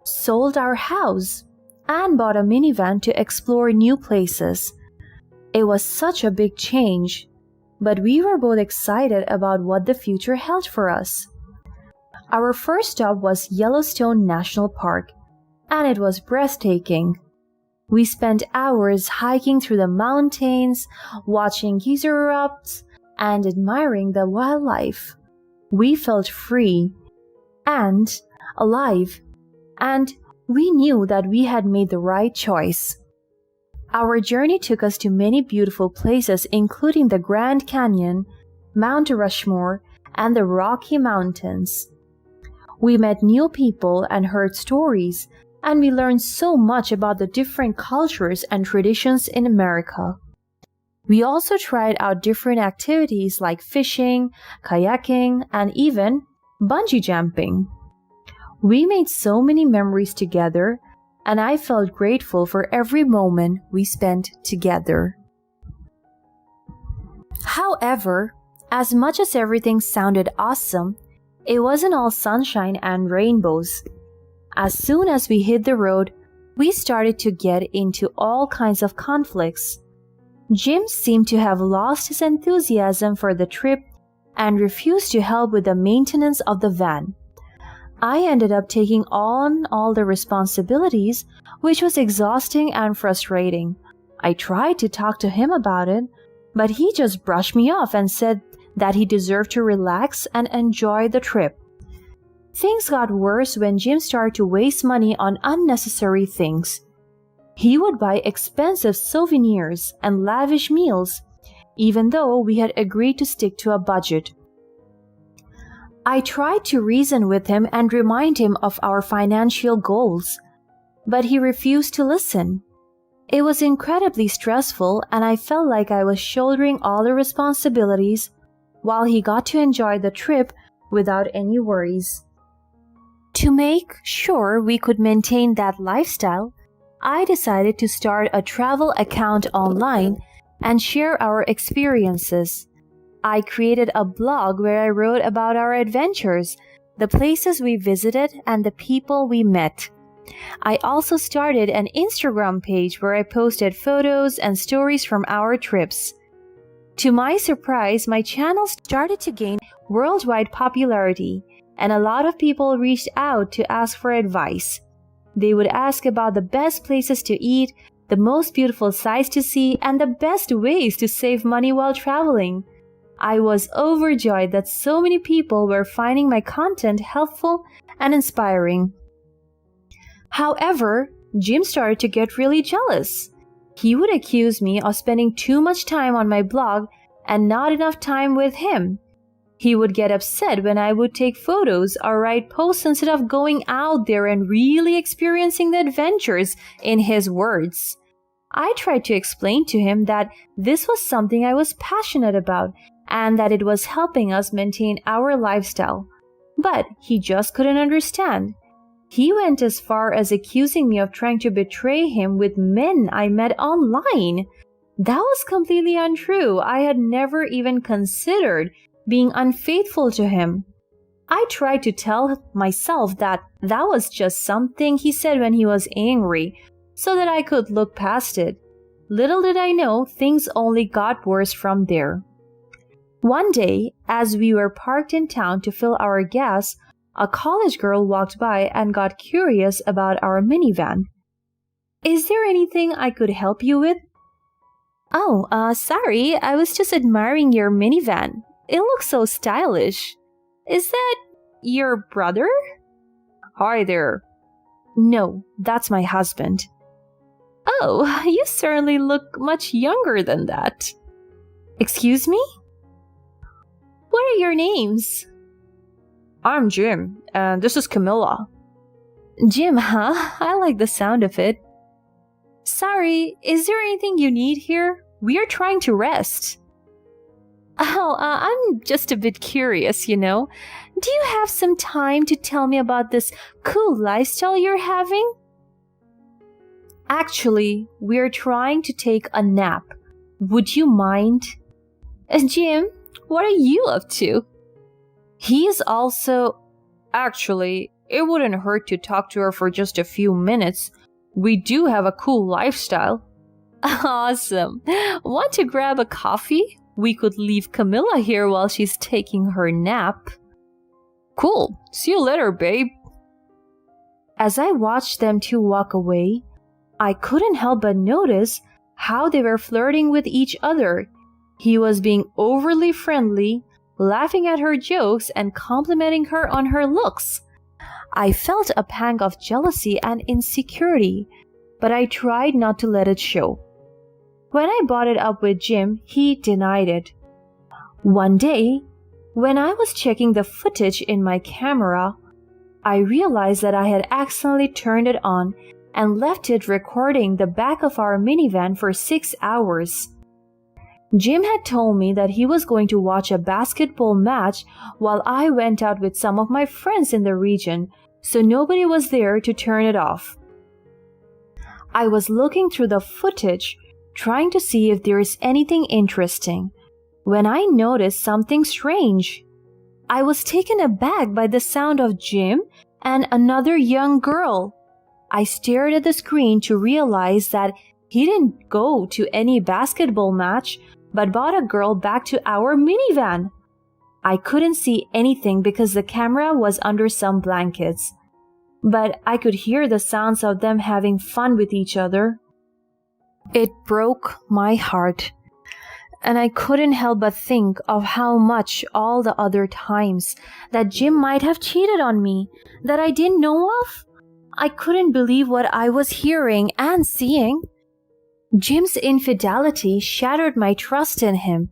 sold our house, and bought a minivan to explore new places. It was such a big change, but we were both excited about what the future held for us. Our first stop was Yellowstone National Park, and it was breathtaking. We spent hours hiking through the mountains, watching geyser erupts, and admiring the wildlife. We felt free and alive, and we knew that we had made the right choice. Our journey took us to many beautiful places, including the Grand Canyon, Mount Rushmore, and the Rocky Mountains. We met new people and heard stories, and we learned so much about the different cultures and traditions in America. We also tried out different activities like fishing, kayaking, and even bungee jumping. We made so many memories together, and I felt grateful for every moment we spent together. However, as much as everything sounded awesome, it wasn't all sunshine and rainbows. As soon as we hit the road, we started to get into all kinds of conflicts. Jim seemed to have lost his enthusiasm for the trip and refused to help with the maintenance of the van. I ended up taking on all the responsibilities, which was exhausting and frustrating. I tried to talk to him about it, but he just brushed me off and said that he deserved to relax and enjoy the trip. Things got worse when Jim started to waste money on unnecessary things. He would buy expensive souvenirs and lavish meals, even though we had agreed to stick to a budget. I tried to reason with him and remind him of our financial goals, but he refused to listen. It was incredibly stressful, and I felt like I was shouldering all the responsibilities while he got to enjoy the trip without any worries. To make sure we could maintain that lifestyle, I decided to start a travel account online and share our experiences. I created a blog where I wrote about our adventures, the places we visited, and the people we met. I also started an Instagram page where I posted photos and stories from our trips. To my surprise, my channel started to gain worldwide popularity, and a lot of people reached out to ask for advice. They would ask about the best places to eat, the most beautiful sights to see, and the best ways to save money while traveling. I was overjoyed that so many people were finding my content helpful and inspiring. However, Jim started to get really jealous. He would accuse me of spending too much time on my blog and not enough time with him. He would get upset when I would take photos or write posts instead of going out there and really experiencing the adventures, in his words. I tried to explain to him that this was something I was passionate about and that it was helping us maintain our lifestyle. But he just couldn't understand. He went as far as accusing me of trying to betray him with men I met online. That was completely untrue. I had never even considered being unfaithful to him. I tried to tell myself that was just something he said when he was angry, so that I could look past it. Little did I know, things only got worse from there. One day, as we were parked in town to fill our gas, a college girl walked by and got curious about our minivan. "Is there anything I could help you with?" "Oh, sorry, I was just admiring your minivan. It looks so stylish. Is that your brother?" Hi there. "No, that's my husband." "Oh, you certainly look much younger than that." "Excuse me? What are your names?" I'm Jim, and this is Camilla. "Jim, huh? I like the sound of it." "Sorry, is there anything you need here? We are trying to rest." "Oh, I'm just a bit curious, you know. Do you have some time to tell me about this cool lifestyle you're having?" "Actually, we're trying to take a nap. Would you mind?" "Jim, what are you up to?" He is also... Actually, it wouldn't hurt to talk to her for just a few minutes. We do have a cool lifestyle. Awesome. Want to grab a coffee? We could leave Camilla here while she's taking her nap. Cool. See you later, babe. As I watched them two walk away, I couldn't help but notice how they were flirting with each other. He was being overly friendly, laughing at her jokes and complimenting her on her looks. I felt a pang of jealousy and insecurity, but I tried not to let it show. When I brought it up with Jim, he denied it. One day, when I was checking the footage in my camera, I realized that I had accidentally turned it on and left it recording the back of our minivan for 6 hours. Jim had told me that he was going to watch a basketball match while I went out with some of my friends in the region, so nobody was there to turn it off. I was looking through the footage, trying to see if there is anything interesting, when I noticed something strange. I was taken aback by the sound of Jim and another young girl. I stared at the screen to realize that He didn't go to any basketball match, but brought a girl back to our minivan. I couldn't see anything because the camera was under some blankets, but I could hear the sounds of them having fun with each other. It broke my heart, and I couldn't help but think of how much all the other times that Jim might have cheated on me that I didn't know of. I couldn't believe what I was hearing and seeing. Jim's infidelity shattered my trust in him,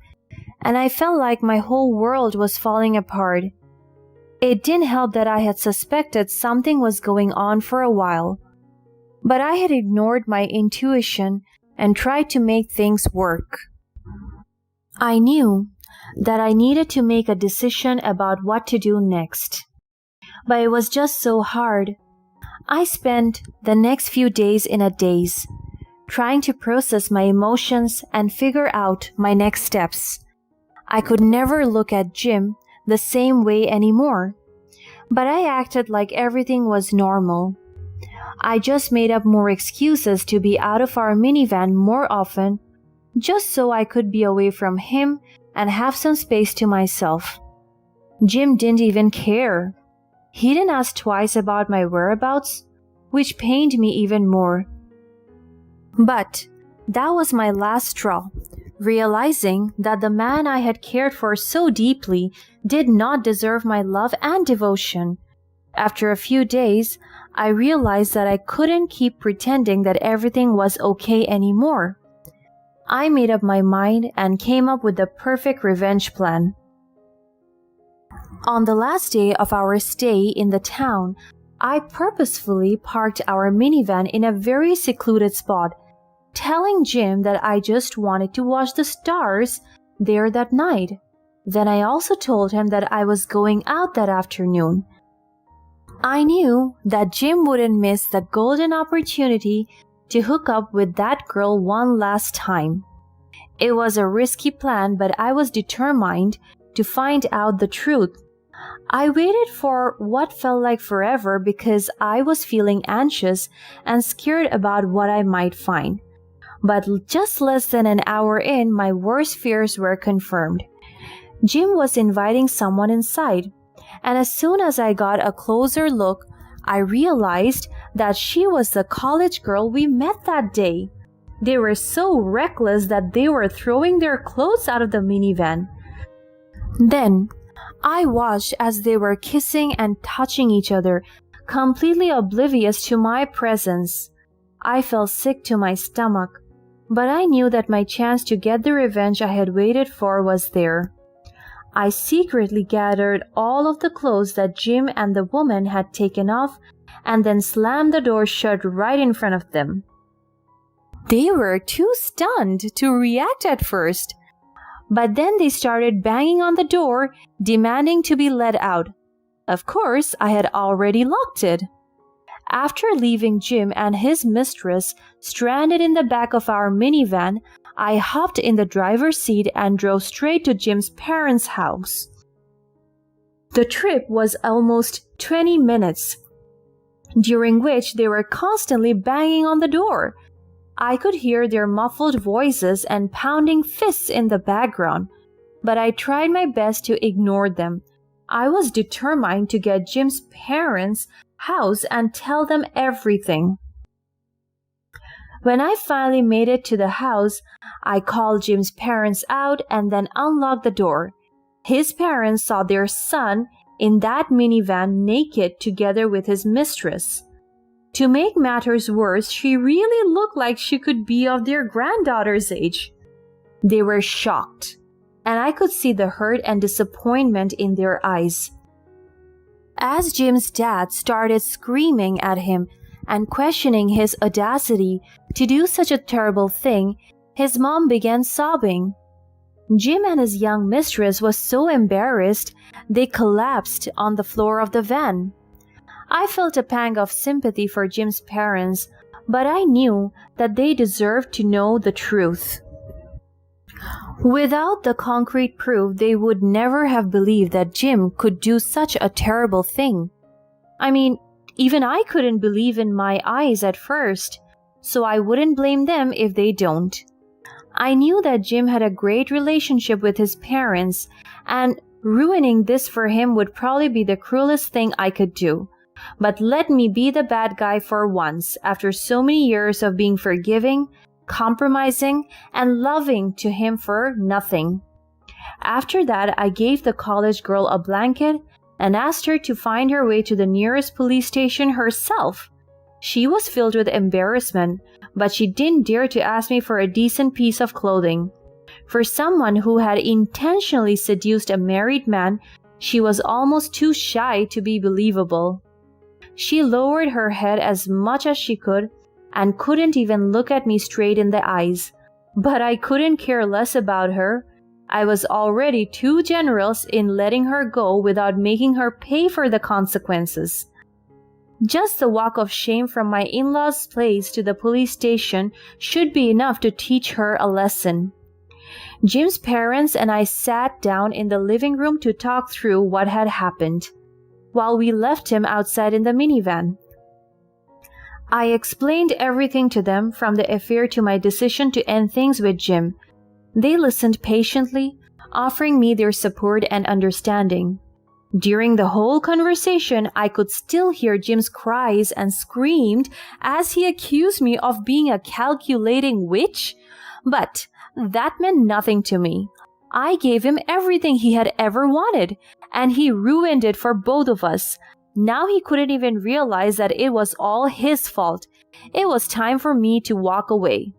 and I felt like my whole world was falling apart. It didn't help that I had suspected something was going on for a while, but I had ignored my intuition and tried to make things work. I knew that I needed to make a decision about what to do next, but it was just so hard. I spent the next few days in a daze, trying to process my emotions and figure out my next steps. I could never look at Jim the same way anymore, but I acted like everything was normal. I just made up more excuses to be out of our minivan more often, just so I could be away from him and have some space to myself. Jim didn't even care. He didn't ask twice about my whereabouts, which pained me even more. But that was my last straw, realizing that the man I had cared for so deeply did not deserve my love and devotion. After a few days, I realized that I couldn't keep pretending that everything was okay anymore. I made up my mind and came up with the perfect revenge plan. On the last day of our stay in the town, I purposefully parked our minivan in a very secluded spot, telling Jim that I just wanted to watch the stars there that night. Then I also told him that I was going out that afternoon. I knew that Jim wouldn't miss the golden opportunity to hook up with that girl one last time. It was a risky plan, but I was determined to find out the truth. I waited for what felt like forever because I was feeling anxious and scared about what I might find. But just less than an hour in, my worst fears were confirmed. Jim was inviting someone inside, and as soon as I got a closer look, I realized that she was the college girl we met that day. They were so reckless that they were throwing their clothes out of the minivan. Then, I watched as they were kissing and touching each other, completely oblivious to my presence. I felt sick to my stomach, but I knew that my chance to get the revenge I had waited for was there. I secretly gathered all of the clothes that Jim and the woman had taken off and then slammed the door shut right in front of them. They were too stunned to react at first, but then they started banging on the door, demanding to be let out. Of course, I had already locked it. After leaving Jim and his mistress stranded in the back of our minivan, I hopped in the driver's seat and drove straight to Jim's parents' house. The trip was almost 20 minutes, during which they were constantly banging on the door. I could hear their muffled voices and pounding fists in the background, but I tried my best to ignore them. I was determined to get Jim's parents' house and tell them everything. When I finally made it to the house, I called Jim's parents out and then unlocked the door. His parents saw their son in that minivan naked together with his mistress. To make matters worse, she really looked like she could be of their granddaughter's age. They were shocked, and I could see the hurt and disappointment in their eyes. As Jim's dad started screaming at him and questioning his audacity to do such a terrible thing, his mom began sobbing. Jim and his young mistress was so embarrassed they collapsed on the floor of the van. I felt a pang of sympathy for Jim's parents, but I knew that they deserved to know the truth. Without the concrete proof, they would never have believed that Jim could do such a terrible thing. I mean, even I couldn't believe in my eyes at first. so I wouldn't blame them if they don't. I knew that Jim had a great relationship with his parents, and ruining this for him would probably be the cruelest thing I could do. But let me be the bad guy for once, after so many years of being forgiving, compromising, and loving to him for nothing. After that, I gave the college girl a blanket and asked her to find her way to the nearest police station herself. She was filled with embarrassment, but she didn't dare to ask me for a decent piece of clothing. For someone who had intentionally seduced a married man, she was almost too shy to be believable. She lowered her head as much as she could and couldn't even look at me straight in the eyes. But I couldn't care less about her. I was already too generous in letting her go without making her pay for the consequences. Just the walk of shame from my in-laws' place to the police station should be enough to teach her a lesson. Jim's parents and I sat down in the living room to talk through what had happened, while we left him outside in the minivan. I explained everything to them, from the affair to my decision to end things with Jim. They listened patiently, offering me their support and understanding. During the whole conversation, I could still hear Jim's cries and screamed as he accused me of being a calculating witch. But that meant nothing to me. I gave him everything he had ever wanted, and he ruined it for both of us. Now he couldn't even realize that it was all his fault. It was time for me to walk away.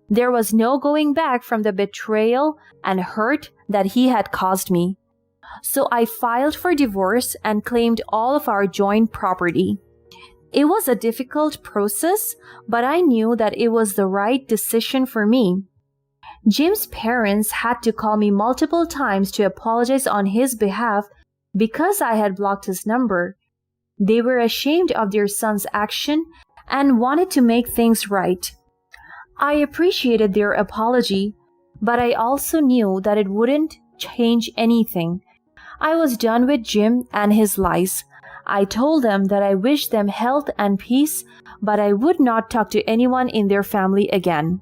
There was no going back from the betrayal and hurt that he had caused me. So I filed for divorce and claimed all of our joint property. It was a difficult process, but I knew that it was the right decision for me. Jim's parents had to call me multiple times to apologize on his behalf because I had blocked his number. They were ashamed of their son's action and wanted to make things right. I appreciated their apology, but I also knew that it wouldn't change anything. I was done with Jim and his lies. I told them that I wished them health and peace, but I would not talk to anyone in their family again.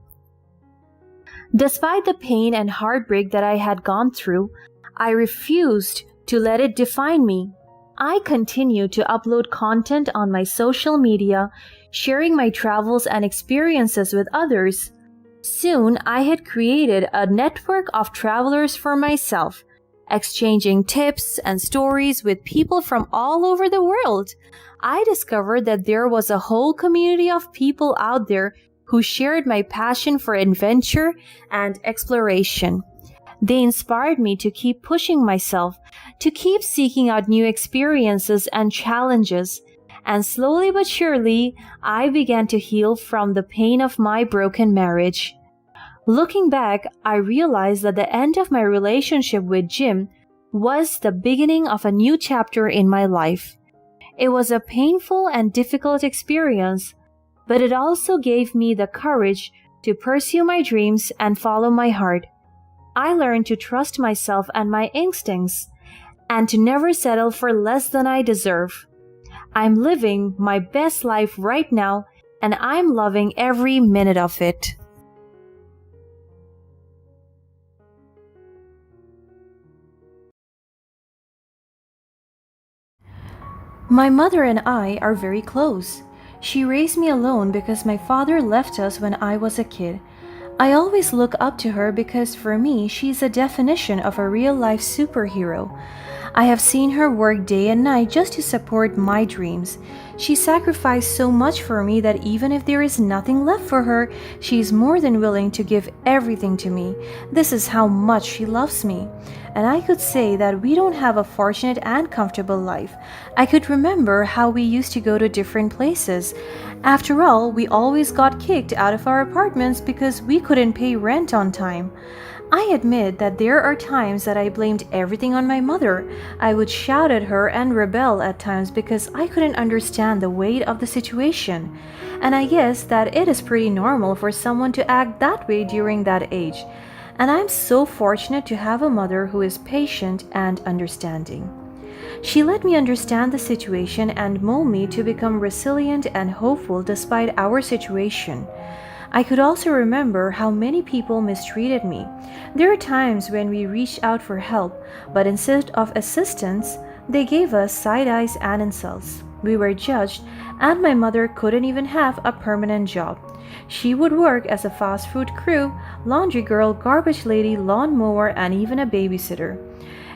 Despite the pain and heartbreak that I had gone through, I refused to let it define me. I continued to upload content on my social media, sharing my travels and experiences with others. Soon, I had created a network of travelers for myself, exchanging tips and stories with people from all over the world. I discovered that there was a whole community of people out there who shared my passion for adventure and exploration. They inspired me to keep pushing myself, to keep seeking out new experiences and challenges. And slowly but surely, I began to heal from the pain of my broken marriage. Looking back, I realized that the end of my relationship with Jim was the beginning of a new chapter in my life. It was a painful and difficult experience, but it also gave me the courage to pursue my dreams and follow my heart. I learned to trust myself and my instincts, and to never settle for less than I deserve. I'm living my best life right now, and I'm loving every minute of it. My mother and I are very close. She raised me alone because my father left us when I was a kid. I always look up to her because for me, she's a definition of a real-life superhero. I have seen her work day and night just to support my dreams. She sacrificed so much for me that even if there is nothing left for her, she is more than willing to give everything to me. This is how much she loves me. And I could say that we don't have a fortunate and comfortable life. I could remember how we used to go to different places. After all, we always got kicked out of our apartments because we couldn't pay rent on time. I admit that there are times that I blamed everything on my mother. I would shout at her and rebel at times because I couldn't understand the weight of the situation. And I guess that it is pretty normal for someone to act that way during that age. And I'm so fortunate to have a mother who is patient and understanding. She let me understand the situation and mold me to become resilient and hopeful despite our situation. I could also remember how many people mistreated me. There are times when we reached out for help, but instead of assistance, they gave us side eyes and insults. We were judged, and my mother couldn't even have a permanent job. She would work as a fast food crew, laundry girl, garbage lady, lawn mower, and even a babysitter.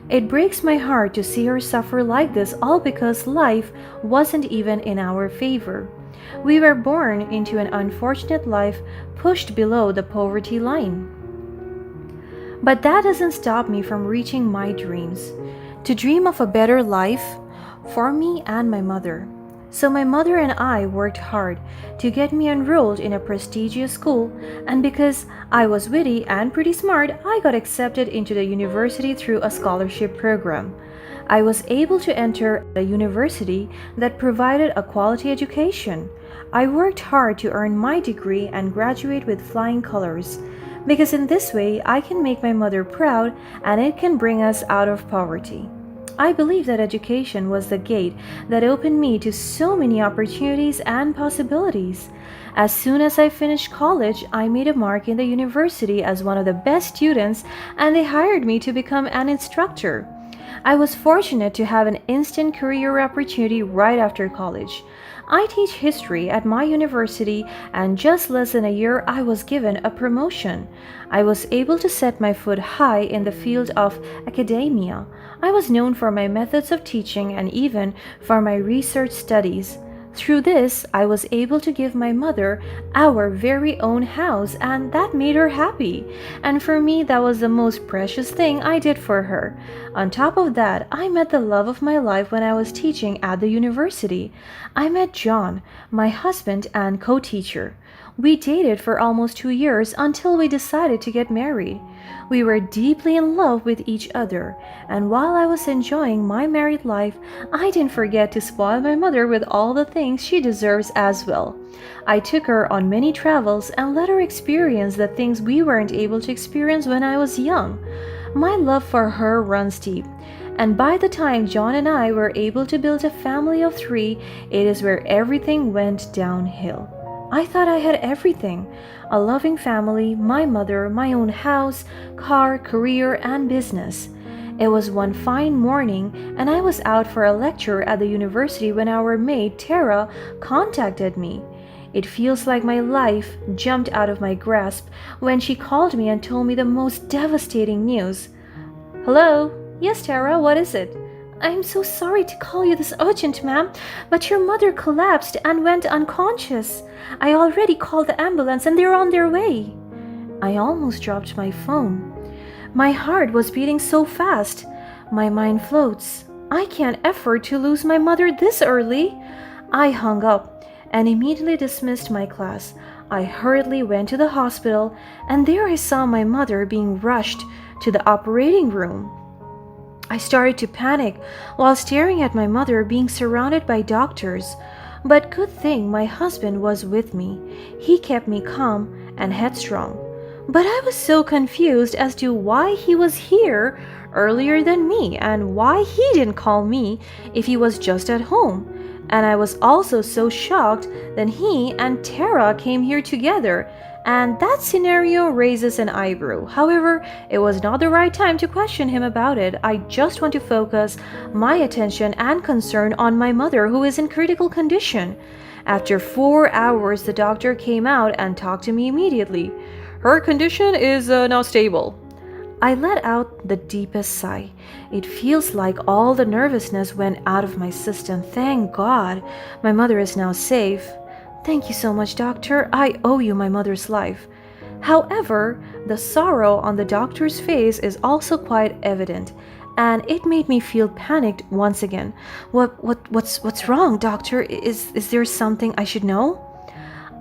It breaks my heart to see her suffer like this, all because life wasn't even in our favor. We were born into an unfortunate life pushed below the poverty line. But that doesn't stop me from reaching my dreams. To dream of a better life for me and my mother. So my mother and I worked hard to get me enrolled in a prestigious school, and because I was witty and pretty smart, I got accepted into the university through a scholarship program. I was able to enter a university that provided a quality education. I worked hard to earn my degree and graduate with flying colors, because in this way I can make my mother proud and it can bring us out of poverty. I believe that education was the gate that opened me to so many opportunities and possibilities. As soon as I finished college, I made a mark in the university as one of the best students, and they hired me to become an instructor. I was fortunate to have an instant career opportunity right after college. I teach history at my university, and just less than a year I was given a promotion. I was able to set my foot high in the field of academia. I was known for my methods of teaching and even for my research studies. Through this, I was able to give my mother our very own house, and that made her happy. And for me, that was the most precious thing I did for her. On top of that, I met the love of my life when I was teaching at the university. I met John, my husband and co-teacher. We dated for almost 2 years until we decided to get married. We were deeply in love with each other, and while I was enjoying my married life, I didn't forget to spoil my mother with all the things she deserves as well. I took her on many travels and let her experience the things we weren't able to experience when I was young. My love for her runs deep. And by the time John and I were able to build a family of 3, it is where everything went downhill. I thought I had everything: a loving family, my mother, my own house, car, career, and business. It was one fine morning, and I was out for a lecture at the university when our maid, Tara, contacted me. It feels like my life jumped out of my grasp when she called me and told me the most devastating news. "Hello? Yes, Tara, what is it?" "I'm so sorry to call you this urgent, ma'am, but your mother collapsed and went unconscious. I already called the ambulance and they're on their way." I almost dropped my phone. My heart was beating so fast. My mind floats. I can't afford to lose my mother this early. I hung up and immediately dismissed my class. I hurriedly went to the hospital, and there I saw my mother being rushed to the operating room. I started to panic while staring at my mother being surrounded by doctors. But good thing my husband was with me. He kept me calm and headstrong. But I was so confused as to why he was here earlier than me and why he didn't call me if he was just at home. And I was also so shocked that he and Tara came here together, and that scenario raises an eyebrow. However, it was not the right time to question him about it. I just want to focus my attention and concern on my mother, who is in critical condition. After 4 hours, the doctor came out and talked to me immediately. "Her condition is now stable." I let out the deepest sigh. It feels like all the nervousness went out of my system. Thank God, my mother is now safe. "Thank you so much, doctor. I owe you my mother's life." However, the sorrow on the doctor's face is also quite evident, and it made me feel panicked once again. What's wrong, doctor? Is there something I should know?"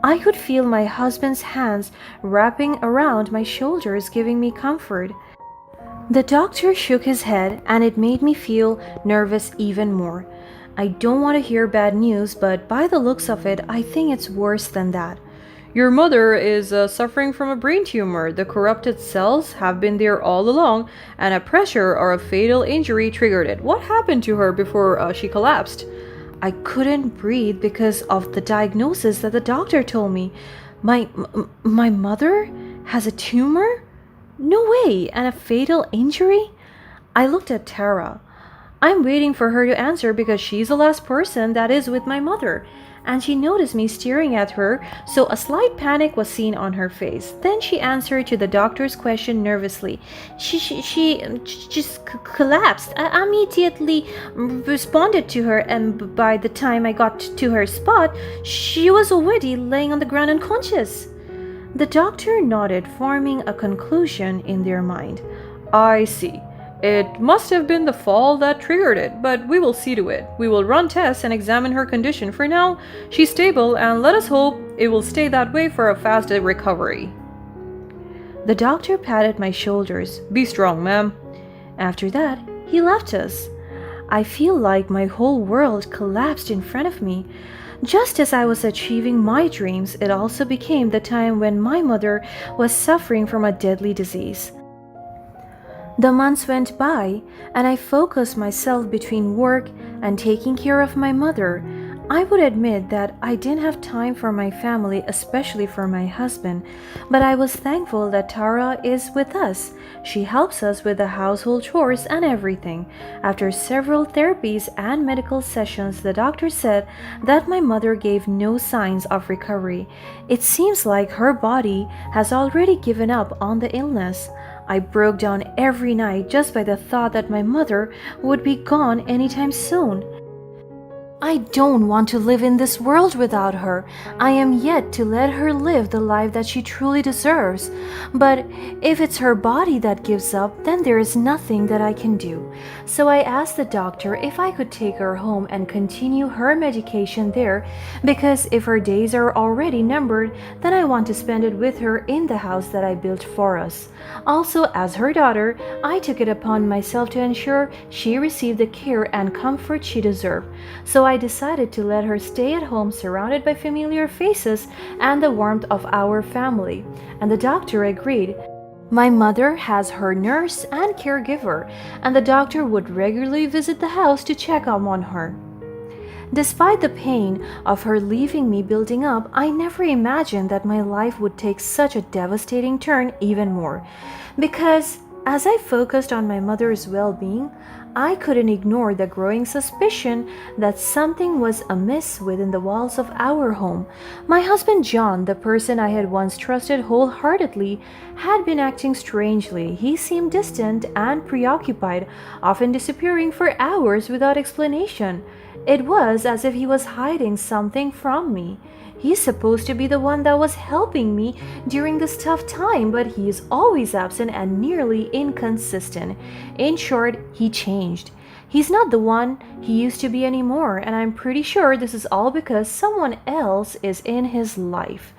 I could feel my husband's hands wrapping around my shoulders, giving me comfort. The doctor shook his head, and it made me feel nervous even more. I don't want to hear bad news, but by the looks of it, I think it's worse than that. Your mother is suffering from a brain tumor. The corrupted cells have been there all along, and a pressure or a fatal injury triggered it. What happened to her before she collapsed? I couldn't breathe because of the diagnosis that the doctor told me. My mother has a tumor? No way, and a fatal injury? I looked at Tara. I'm waiting for her to answer because she's the last person that is with my mother. And she noticed me staring at her, so a slight panic was seen on her face. Then she answered to the doctor's question nervously. She just collapsed. I immediately responded to her, and by the time I got to her spot, she was already laying on the ground unconscious. The doctor nodded, forming a conclusion in their mind. I see. It must have been the fall that triggered it, but we will see to it. We will run tests and examine her condition. For now, she's stable, and let us hope it will stay that way for a fast recovery. The doctor patted my shoulders. Be strong, ma'am. After that, he left us. I feel like my whole world collapsed in front of me. Just as I was achieving my dreams, it also became the time when my mother was suffering from a deadly disease. The months went by, and I focused myself between work and taking care of my mother. I would admit that I didn't have time for my family, especially for my husband, but I was thankful that Tara is with us. She helps us with the household chores and everything. After several therapies and medical sessions, the doctor said that my mother gave no signs of recovery. It seems like her body has already given up on the illness. I broke down every night just by the thought that my mother would be gone anytime soon. I don't want to live in this world without her. I am yet to let her live the life that she truly deserves. But if it's her body that gives up, then there is nothing that I can do. So I asked the doctor if I could take her home and continue her medication there, because if her days are already numbered, then I want to spend it with her in the house that I built for us. Also, as her daughter, I took it upon myself to ensure she received the care and comfort she deserved. So I decided to let her stay at home surrounded by familiar faces and the warmth of our family. And the doctor agreed. My mother has her nurse and caregiver, and the doctor would regularly visit the house to check up on her. Despite the pain of her leaving me building up, I never imagined that my life would take such a devastating turn even more. Because as I focused on my mother's well-being, I couldn't ignore the growing suspicion that something was amiss within the walls of our home. My husband John, the person I had once trusted wholeheartedly, had been acting strangely. He seemed distant and preoccupied, often disappearing for hours without explanation. It was as if he was hiding something from me. He's supposed to be the one that was helping me during this tough time, but he is always absent and nearly inconsistent. In short, he changed. He's not the one he used to be anymore, and I'm pretty sure this is all because someone else is in his life.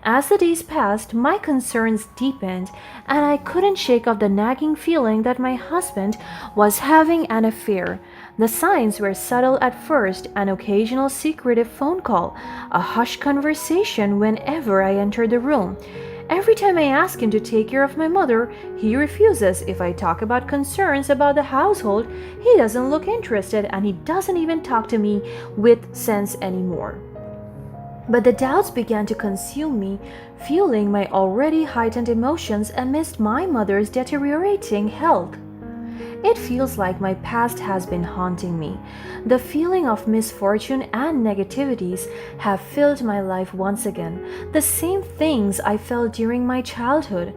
As the days passed, my concerns deepened, and I couldn't shake off the nagging feeling that my husband was having an affair. The signs were subtle at first: an occasional secretive phone call, a hushed conversation whenever I entered the room. Every time I ask him to take care of my mother, he refuses. If I talk about concerns about the household, he doesn't look interested, and he doesn't even talk to me with sense anymore. But the doubts began to consume me, fueling my already heightened emotions amidst my mother's deteriorating health. It feels like my past has been haunting me. The feeling of misfortune and negativities have filled my life once again, the same things I felt during my childhood.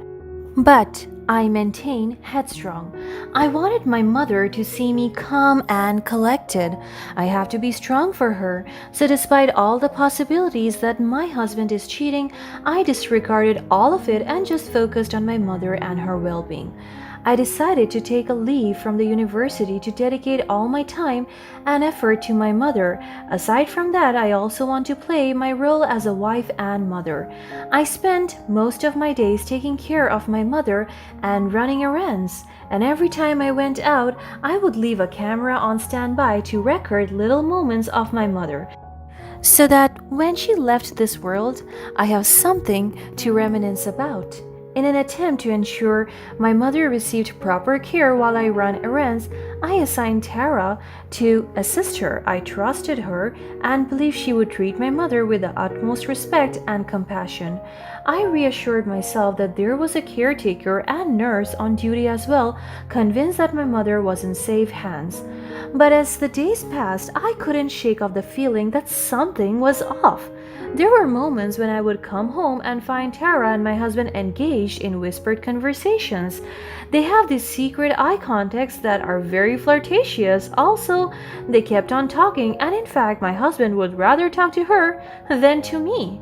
But I maintain headstrong. I wanted my mother to see me calm and collected. I have to be strong for her. So despite all the possibilities that my husband is cheating, I disregarded all of it and just focused on my mother and her well-being. I decided to take a leave from the university to dedicate all my time and effort to my mother. Aside from that, I also want to play my role as a wife and mother. I spent most of my days taking care of my mother and running errands, and every time I went out, I would leave a camera on standby to record little moments of my mother. so that when she left this world, I have something to reminisce about. In an attempt to ensure my mother received proper care while I ran errands, I assigned Tara to assist her. I trusted her and believed she would treat my mother with the utmost respect and compassion. I reassured myself that there was a caretaker and nurse on duty as well, convinced that my mother was in safe hands. But as the days passed, I couldn't shake off the feeling that something was off. There were moments when I would come home and find Tara and my husband engaged in whispered conversations. They have these secret eye contacts that are very flirtatious. Also, they kept on talking, and in fact, my husband would rather talk to her than to me.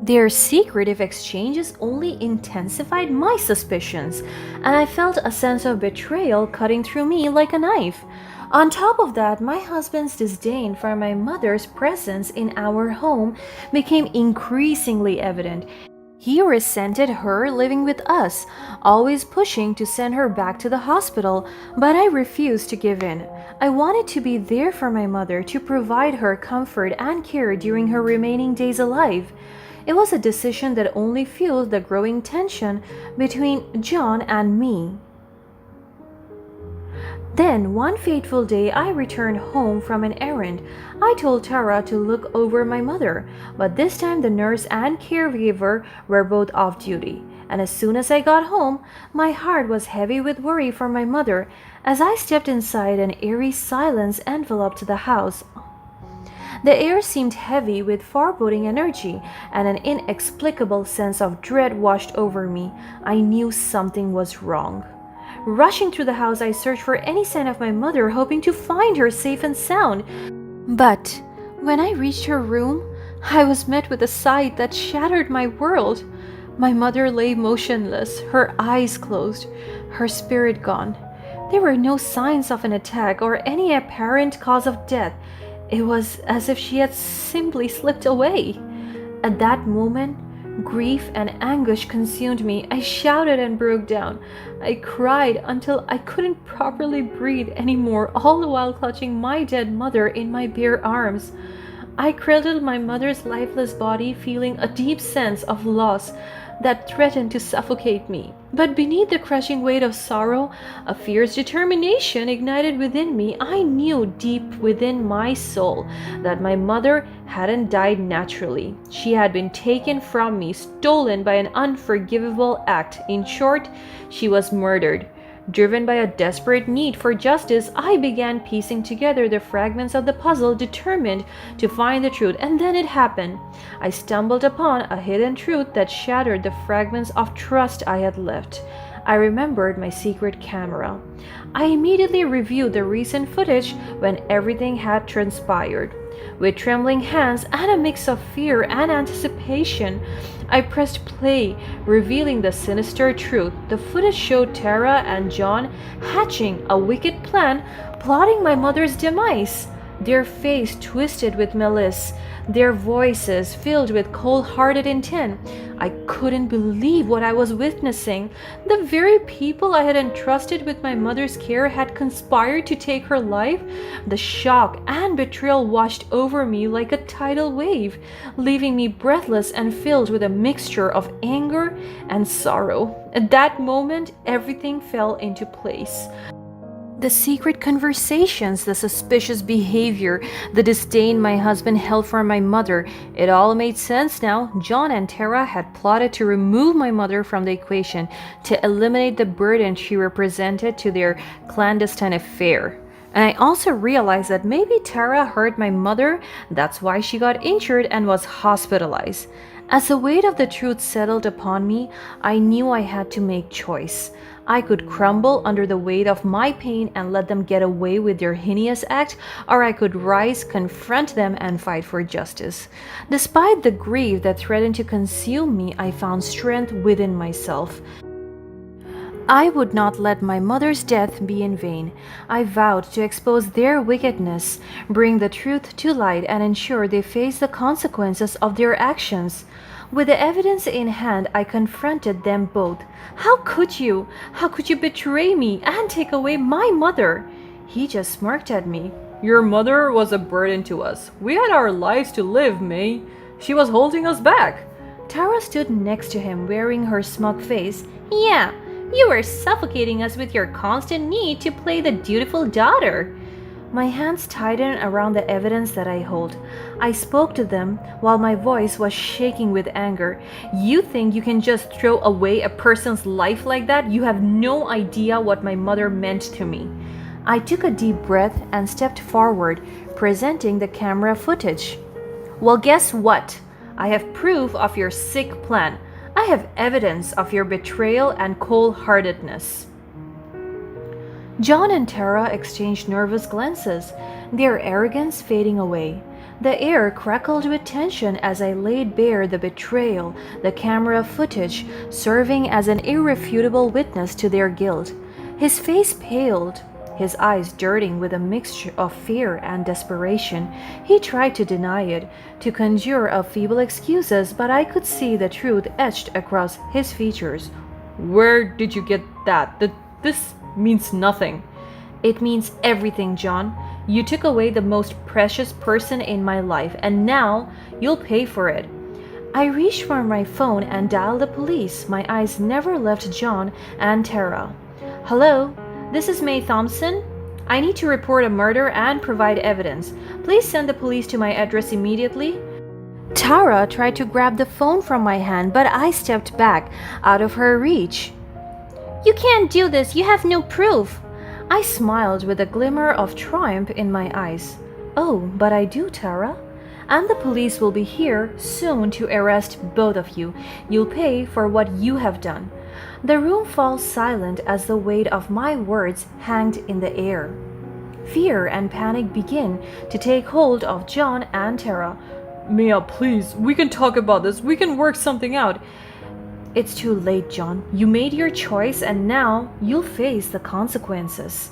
Their secretive exchanges only intensified my suspicions, and I felt a sense of betrayal cutting through me like a knife. On top of that, my husband's disdain for my mother's presence in our home became increasingly evident. He resented her living with us, always pushing to send her back to the hospital, but I refused to give in. I wanted to be there for my mother to provide her comfort and care during her remaining days alive. It was a decision that only fueled the growing tension between John and me. Then, one fateful day, I returned home from an errand. I told Tara to look over my mother, but this time the nurse and caregiver were both off duty. And as soon as I got home, my heart was heavy with worry for my mother. As I stepped inside, an eerie silence enveloped the house. The air seemed heavy with foreboding energy, and an inexplicable sense of dread washed over me. I knew something was wrong. Rushing through the house, I searched for any sign of my mother, hoping to find her safe and sound. But when I reached her room, I was met with a sight that shattered my world. My mother lay motionless, her eyes closed, her spirit gone. There were no signs of an attack or any apparent cause of death. It was as if she had simply slipped away. At that moment, grief and anguish consumed me. I shouted and broke down. I cried until I couldn't properly breathe anymore, all the while clutching my dead mother in my bare arms. I cradled my mother's lifeless body, feeling a deep sense of loss that threatened to suffocate me. But beneath the crushing weight of sorrow, a fierce determination ignited within me. I knew deep within my soul that my mother hadn't died naturally. She had been taken from me, stolen by an unforgivable act. In short, she was murdered. Driven by a desperate need for justice, I began piecing together the fragments of the puzzle, determined to find the truth. And then it happened. I stumbled upon a hidden truth that shattered the fragments of trust I had left. I remembered my secret camera. I immediately reviewed the recent footage when everything had transpired. With trembling hands and a mix of fear and anticipation, I pressed play, revealing the sinister truth. The footage showed Tara and John hatching a wicked plan, plotting my mother's demise. Their face twisted with malice, their voices filled with cold-hearted intent. I couldn't believe what I was witnessing. The very people I had entrusted with my mother's care had conspired to take her life. The shock and betrayal washed over me like a tidal wave, leaving me breathless and filled with a mixture of anger and sorrow. At that moment, everything fell into place. The secret conversations, the suspicious behavior, the disdain my husband held for my mother. It all made sense now. John and Tara had plotted to remove my mother from the equation, to eliminate the burden she represented to their clandestine affair. And I also realized that maybe Tara hurt my mother, that's why she got injured and was hospitalized. As the weight of the truth settled upon me, I knew I had to make choice. I could crumble under the weight of my pain and let them get away with their heinous act, or I could rise, confront them, and fight for justice. Despite the grief that threatened to consume me, I found strength within myself. I would not let my mother's death be in vain. I vowed to expose their wickedness, bring the truth to light, and ensure they face the consequences of their actions. With the evidence in hand, I confronted them both. How could you? How could you betray me and take away my mother? He just smirked at me. Your mother was a burden to us. We had our lives to live, May. She was holding us back. Tara stood next to him, wearing her smug face. Yeah, you were suffocating us with your constant need to play the dutiful daughter. My hands tightened around the evidence that I hold. I spoke to them while my voice was shaking with anger. You think you can just throw away a person's life like that? You have no idea what my mother meant to me. I took a deep breath and stepped forward, presenting the camera footage. Well, guess what? I have proof of your sick plan. I have evidence of your betrayal and cold-heartedness. John and Tara exchanged nervous glances, their arrogance fading away. The air crackled with tension as I laid bare the betrayal, the camera footage serving as an irrefutable witness to their guilt. His face paled, his eyes dirting with a mixture of fear and desperation. He tried to deny it, to conjure up feeble excuses, but I could see the truth etched across his features. Where did you get that? This means nothing. It means everything, John. You took away the most precious person in my life, and now you'll pay for it. I reached for my phone and dialed the police. My eyes never left John and Tara. Hello, this is May Thompson. I need to report a murder and provide evidence. Please send the police to my address immediately. Tara tried to grab the phone from my hand, but I stepped back, out of her reach. You can't do this. You have no proof. I smiled with a glimmer of triumph in my eyes. Oh, but I do, Tara. And the police will be here soon to arrest both of you. You'll pay for what you have done. The room falls silent as the weight of my words hanged in the air. Fear and panic begin to take hold of John and Tara. Mia, please, we can talk about this. We can work something out. It's too late, John. You made your choice and now you'll face the consequences.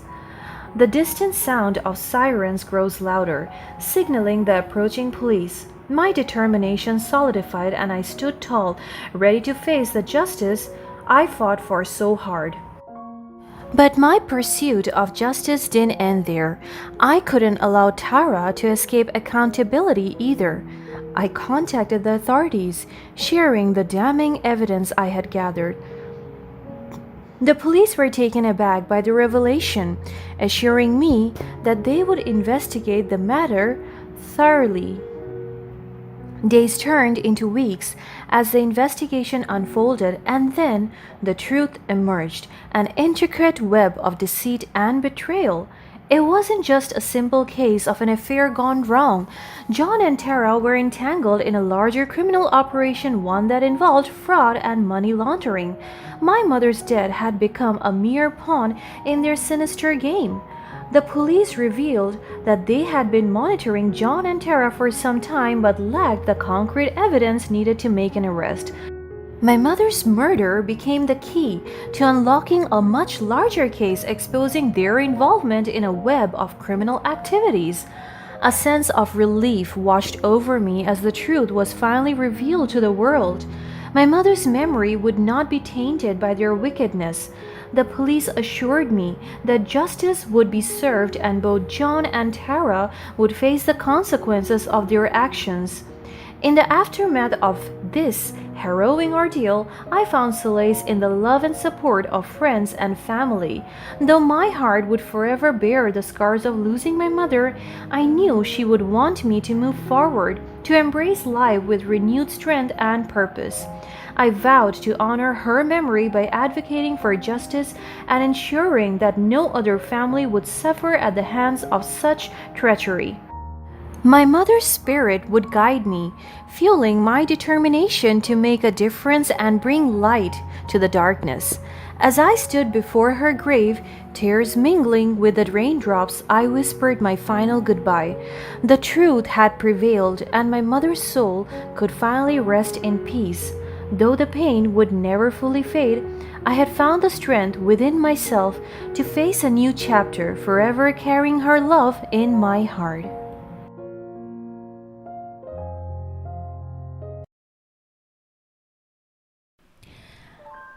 The distant sound of sirens grows louder, signaling the approaching police. My determination solidified and I stood tall, ready to face the justice I fought for so hard. But my pursuit of justice didn't end there. I couldn't allow Tara to escape accountability either. I contacted the authorities, sharing the damning evidence I had gathered. The police were taken aback by the revelation, assuring me that they would investigate the matter thoroughly. Days turned into weeks as the investigation unfolded, and then the truth emerged, an intricate web of deceit and betrayal. It wasn't just a simple case of an affair gone wrong. John and Tara were entangled in a larger criminal operation, one that involved fraud and money laundering. My mother's death had become a mere pawn in their sinister game. The police revealed that they had been monitoring John and Tara for some time but lacked the concrete evidence needed to make an arrest. My mother's murder became the key to unlocking a much larger case exposing their involvement in a web of criminal activities. A sense of relief washed over me as the truth was finally revealed to the world. My mother's memory would not be tainted by their wickedness. The police assured me that justice would be served and both John and Tara would face the consequences of their actions. In the aftermath of this harrowing ordeal, I found solace in the love and support of friends and family. Though my heart would forever bear the scars of losing my mother, I knew she would want me to move forward, to embrace life with renewed strength and purpose. I vowed to honor her memory by advocating for justice and ensuring that no other family would suffer at the hands of such treachery. My mother's spirit would guide me, fueling my determination to make a difference and bring light to the darkness. As I stood before her grave, tears mingling with the raindrops, I whispered my final goodbye. The truth had prevailed, and my mother's soul could finally rest in peace. Though the pain would never fully fade, I had found the strength within myself to face a new chapter, forever carrying her love in my heart.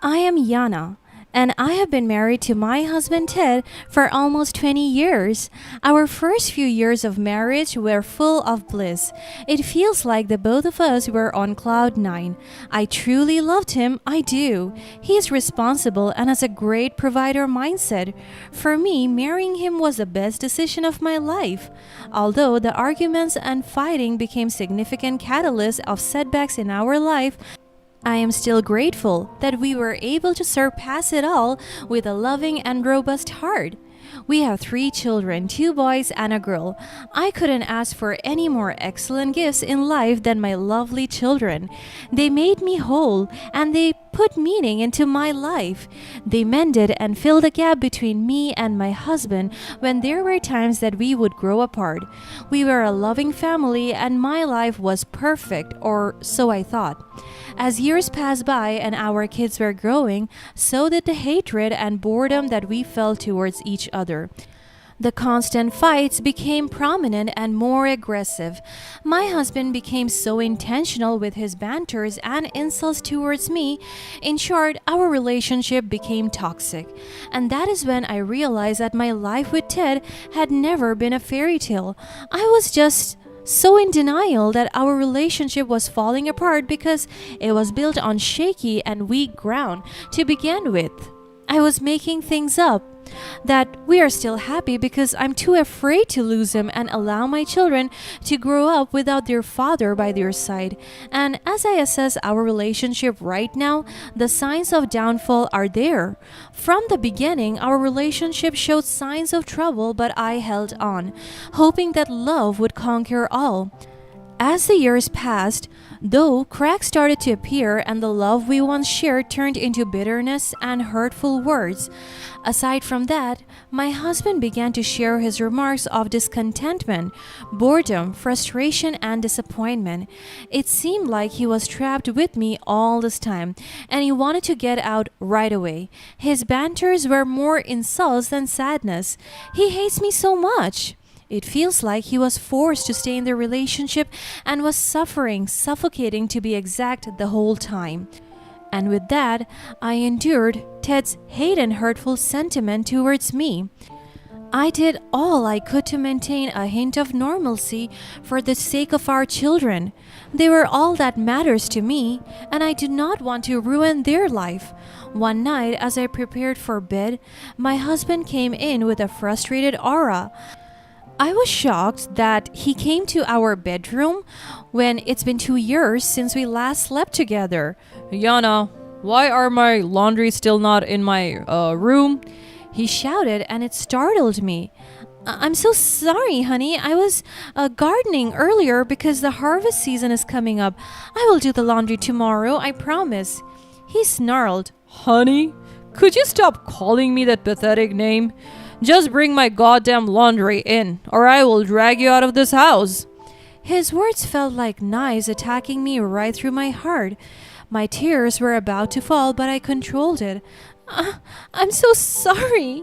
I am Yana, And I have been married to my husband Ted for almost 20 years. Our first few years of marriage were full of bliss. It feels like the both of us were on cloud nine. I truly loved him, I do. He is responsible and has a great provider mindset. For me, marrying him was the best decision of my life. Although the arguments and fighting became significant catalysts of setbacks in our life, I am still grateful that we were able to surpass it all with a loving and robust heart. We have 3 children, 2 boys and a girl. I couldn't ask for any more excellent gifts in life than my lovely children. They made me whole and they put meaning into my life. They mended and filled the gap between me and my husband when there were times that we would grow apart. We were a loving family and my life was perfect, or so I thought. As years passed by and our kids were growing, so did the hatred and boredom that we felt towards each other. The constant fights became prominent and more aggressive. My husband became so intentional with his banters and insults towards me. In short, our relationship became toxic. And that is when I realized that my life with Ted had never been a fairy tale. I was just so in denial that our relationship was falling apart because it was built on shaky and weak ground to begin with. I was making things up. That we are still happy because I'm too afraid to lose him and allow my children to grow up without their father by their side. And as I assess our relationship right now, the signs of downfall are there. From the beginning, our relationship showed signs of trouble, but I held on, hoping that love would conquer all. As the years passed, though, cracks started to appear and the love we once shared turned into bitterness and hurtful words. Aside from that, my husband began to share his remarks of discontentment, boredom, frustration, and disappointment. It seemed like he was trapped with me all this time, and he wanted to get out right away. His banters were more insults than sadness. He hates me so much. It feels like he was forced to stay in the relationship and was suffering, suffocating to be exact, the whole time. And with that, I endured Ted's hate and hurtful sentiment towards me. I did all I could to maintain a hint of normalcy for the sake of our children. They were all that matters to me, and I did not want to ruin their life. One night, as I prepared for bed, my husband came in with a frustrated aura. I was shocked that he came to our bedroom when it's been 2 years since we last slept together. Yana, why are my laundry still not in my room? He shouted and it startled me. I'm so sorry, honey. I was gardening earlier because the harvest season is coming up. I will do the laundry tomorrow, I promise. He snarled. Honey, could you stop calling me that pathetic name? Just bring my goddamn laundry in, or I will drag you out of this house. His words felt like knives attacking me right through my heart. My tears were about to fall, but I controlled it. I'm so sorry.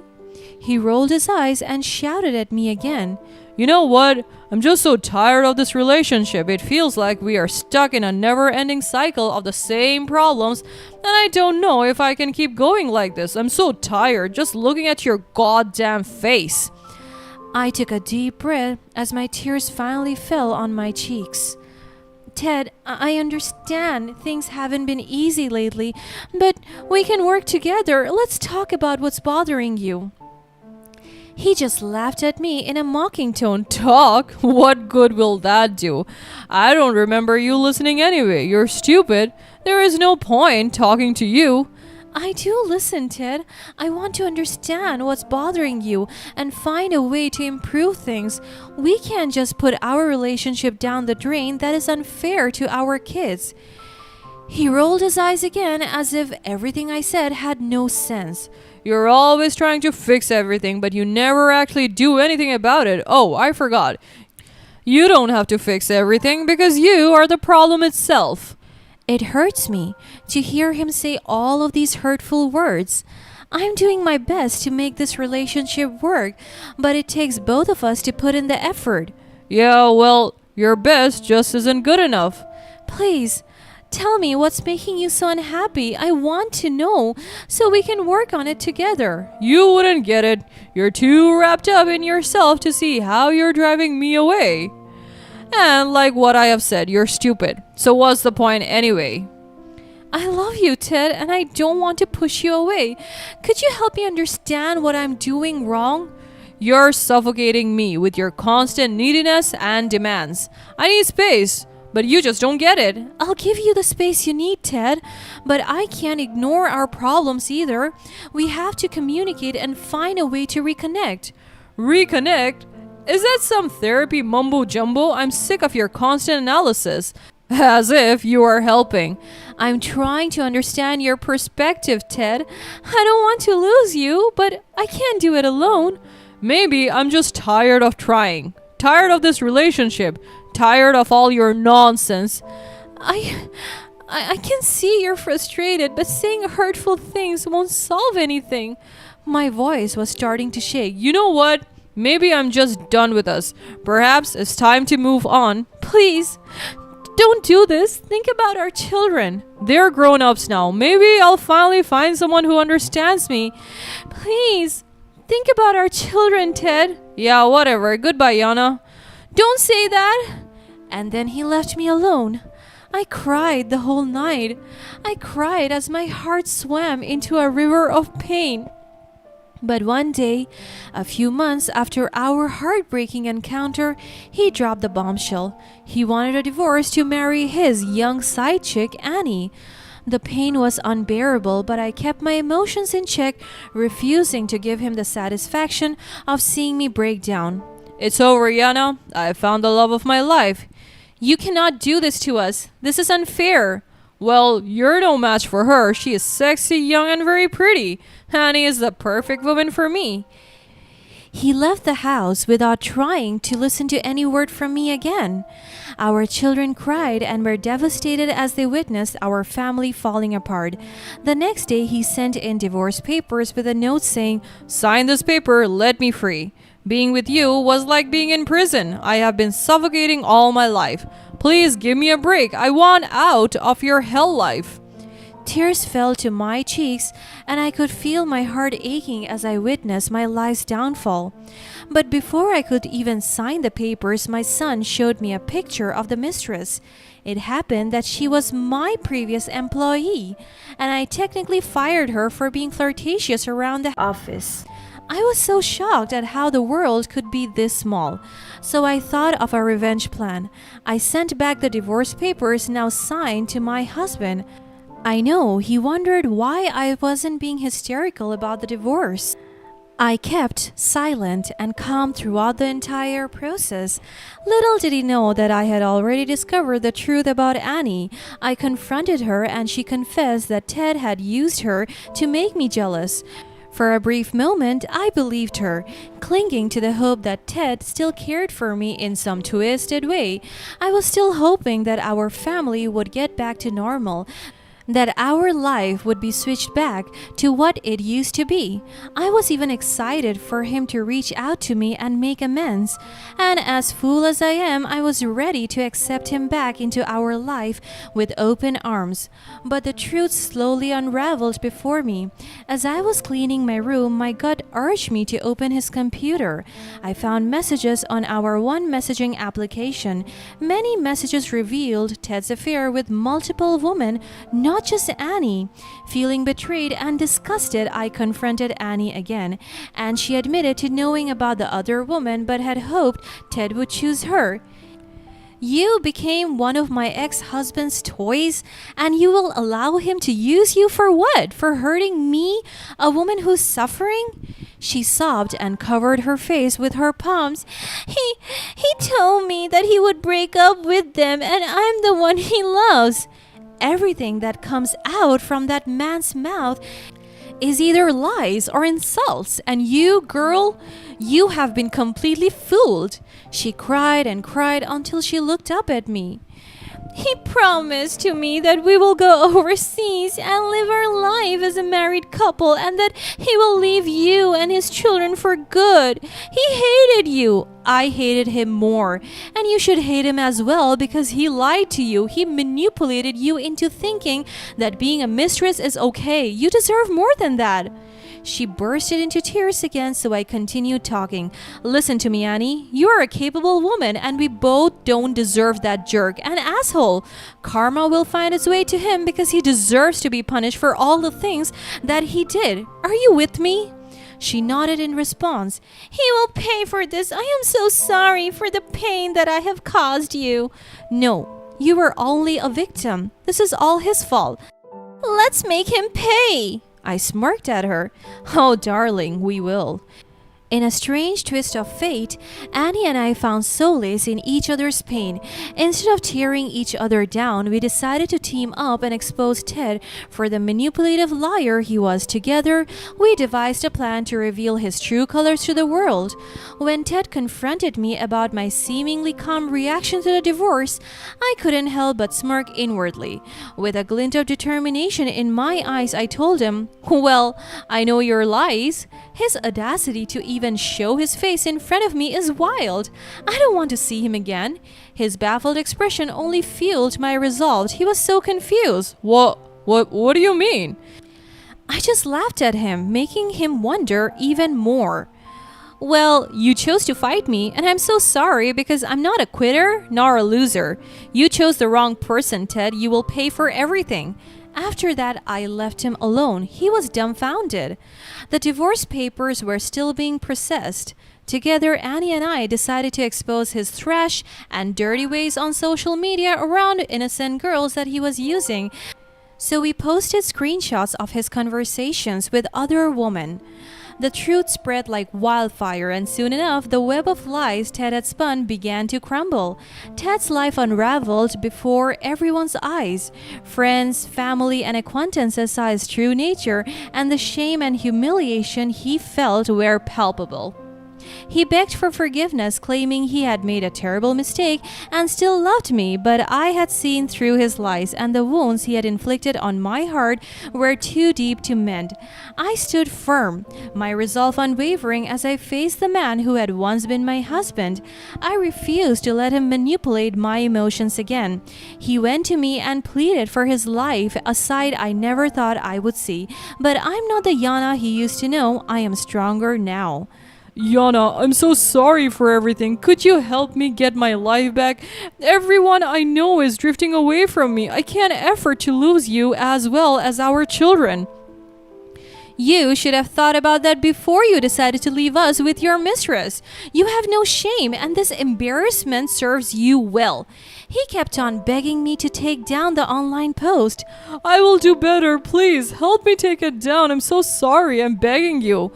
He rolled his eyes and shouted at me again. You know what? I'm just so tired of this relationship. It feels like we are stuck in a never-ending cycle of the same problems, and I don't know if I can keep going like this. I'm so tired just looking at your goddamn face. I took a deep breath as my tears finally fell on my cheeks. Ted, I understand things haven't been easy lately, but we can work together. Let's talk about what's bothering you. He just laughed at me in a mocking tone. Talk? What good will that do? I don't remember you listening anyway. You're stupid. There is no point talking to you. I do listen, Ted. I want to understand what's bothering you and find a way to improve things. We can't just put our relationship down the drain. That is unfair to our kids. He rolled his eyes again as if everything I said had no sense. You're always trying to fix everything, but you never actually do anything about it. Oh, I forgot. You don't have to fix everything because you are the problem itself. It hurts me to hear him say all of these hurtful words. I'm doing my best to make this relationship work, but it takes both of us to put in the effort. Yeah, well, your best just isn't good enough. Please, Tell me what's making you so unhappy. I want to know so we can work on it together. You wouldn't get it. You're too wrapped up in yourself to see how you're driving me away. And like what I have said, you're stupid. So what's the point anyway? I love you, Ted, and I don't want to push you away. Could you help me understand what I'm doing wrong? You're suffocating me with your constant neediness and demands. I need space, but you just don't get it. I'll give you the space you need, Ted, but I can't ignore our problems either. We have to communicate and find a way to reconnect. Reconnect? Is that some therapy mumbo jumbo? I'm sick of your constant analysis. As if you are helping. I'm trying to understand your perspective, Ted. I don't want to lose you, but I can't do it alone. Maybe I'm just tired of trying. Tired of this relationship. Tired of all your nonsense. I can see you're frustrated, but saying hurtful things won't solve anything. My voice was starting to shake. You know what? Maybe I'm just done with us. Perhaps it's time to move on. Please, don't do this. Think about our children. They're grown-ups now. Maybe I'll finally find someone who understands me. Please, think about our children, Ted. Yeah, whatever. Goodbye, Yana. Don't say that. And then he left me alone. I cried the whole night. I cried as my heart swam into a river of pain. But one day, a few months after our heartbreaking encounter, he dropped the bombshell. He wanted a divorce to marry his young side chick, Annie. The pain was unbearable, but I kept my emotions in check, refusing to give him the satisfaction of seeing me break down. It's over, Yana. I found the love of my life. You cannot do this to us. This is unfair. Well, you're no match for her. She is sexy, young, and very pretty. Annie is the perfect woman for me. He left the house without trying to listen to any word from me again. Our children cried and were devastated as they witnessed our family falling apart. The next day, he sent in divorce papers with a note saying, "Sign this paper, let me free. Being with you was like being in prison. I have been suffocating all my life. Please give me a break. I want out of your hell life." Tears fell to my cheeks, and I could feel my heart aching as I witnessed my life's downfall. But before I could even sign the papers, my son showed me a picture of the mistress. It happened that she was my previous employee, and I technically fired her for being flirtatious around the office. I was so shocked at how the world could be this small. So I thought of a revenge plan. I sent back the divorce papers now signed to my husband. I know he wondered why I wasn't being hysterical about the divorce. I kept silent and calm throughout the entire process. Little did he know that I had already discovered the truth about Annie. I confronted her and she confessed that Ted had used her to make me jealous. For a brief moment, I believed her, clinging to the hope that Ted still cared for me in some twisted way. I was still hoping that our family would get back to normal, that our life would be switched back to what it used to be. I was even excited for him to reach out to me and make amends. And as fool as I am, I was ready to accept him back into our life with open arms. But the truth slowly unraveled before me. As I was cleaning my room, my gut urged me to open his computer. I found messages on our one messaging application. Many messages revealed Ted's affair with multiple women, not just Annie. Feeling betrayed and disgusted, I confronted Annie again, and she admitted to knowing about the other woman but had hoped Ted would choose her. You became one of my ex-husband's toys, and you will allow him to use you for what? For hurting me, a woman who's suffering? She sobbed and covered her face with her palms. He told me that he would break up with them, and I'm the one he loves. Everything that comes out from that man's mouth is either lies or insults, and you, girl, you have been completely fooled. She cried and cried until she looked up at me. He promised to me that we will go overseas and live our life as a married couple and that he will leave you and his children for good. He hated you. I hated him more. And you should hate him as well because he lied to you. He manipulated you into thinking that being a mistress is okay. You deserve more than that. She bursted into tears again, so I continued talking. Listen to me, Annie. You are a capable woman, and we both don't deserve that jerk, an asshole. Karma will find its way to him because he deserves to be punished for all the things that he did. Are you with me? She nodded in response. He will pay for this. I am so sorry for the pain that I have caused you. No, you were only a victim. This is all his fault. Let's make him pay. I smirked at her. Oh, darling, we will. In a strange twist of fate, Annie and I found solace in each other's pain. Instead of tearing each other down, we decided to team up and expose Ted for the manipulative liar he was. Together, we devised a plan to reveal his true colors to the world. When Ted confronted me about my seemingly calm reaction to the divorce, I couldn't help but smirk inwardly. With a glint of determination in my eyes, I told him, "Well, I know your lies." His audacity to even show his face in front of me is wild. I don't want to see him again. His baffled expression only fueled my resolve. He was so confused. What do you mean? I just laughed at him, making him wonder even more. Well, you chose to fight me, and I'm so sorry because I'm not a quitter nor a loser. You chose the wrong person, Ted. You will pay for everything. After that, I left him alone. He was dumbfounded. The divorce papers were still being processed. Together, Annie and I decided to expose his thrash and dirty ways on social media around innocent girls that he was using. So we posted screenshots of his conversations with other women. The truth spread like wildfire, and soon enough, the web of lies Ted had spun began to crumble. Ted's life unraveled before everyone's eyes. Friends, family, and acquaintances saw his true nature, and the shame and humiliation he felt were palpable. He begged for forgiveness, claiming he had made a terrible mistake and still loved me, but I had seen through his lies, and the wounds he had inflicted on my heart were too deep to mend. I stood firm, my resolve unwavering as I faced the man who had once been my husband. I refused to let him manipulate my emotions again. He went to me and pleaded for his life, a side I never thought I would see. But I'm not the Yana he used to know. I am stronger now. Yana, I'm so sorry for everything. Could you help me get my life back? Everyone I know is drifting away from me. I can't afford to lose you as well as our children. You should have thought about that before you decided to leave us with your mistress. You have no shame, and this embarrassment serves you well. He kept on begging me to take down the online post. I will do better. Please help me take it down. I'm so sorry. I'm begging you.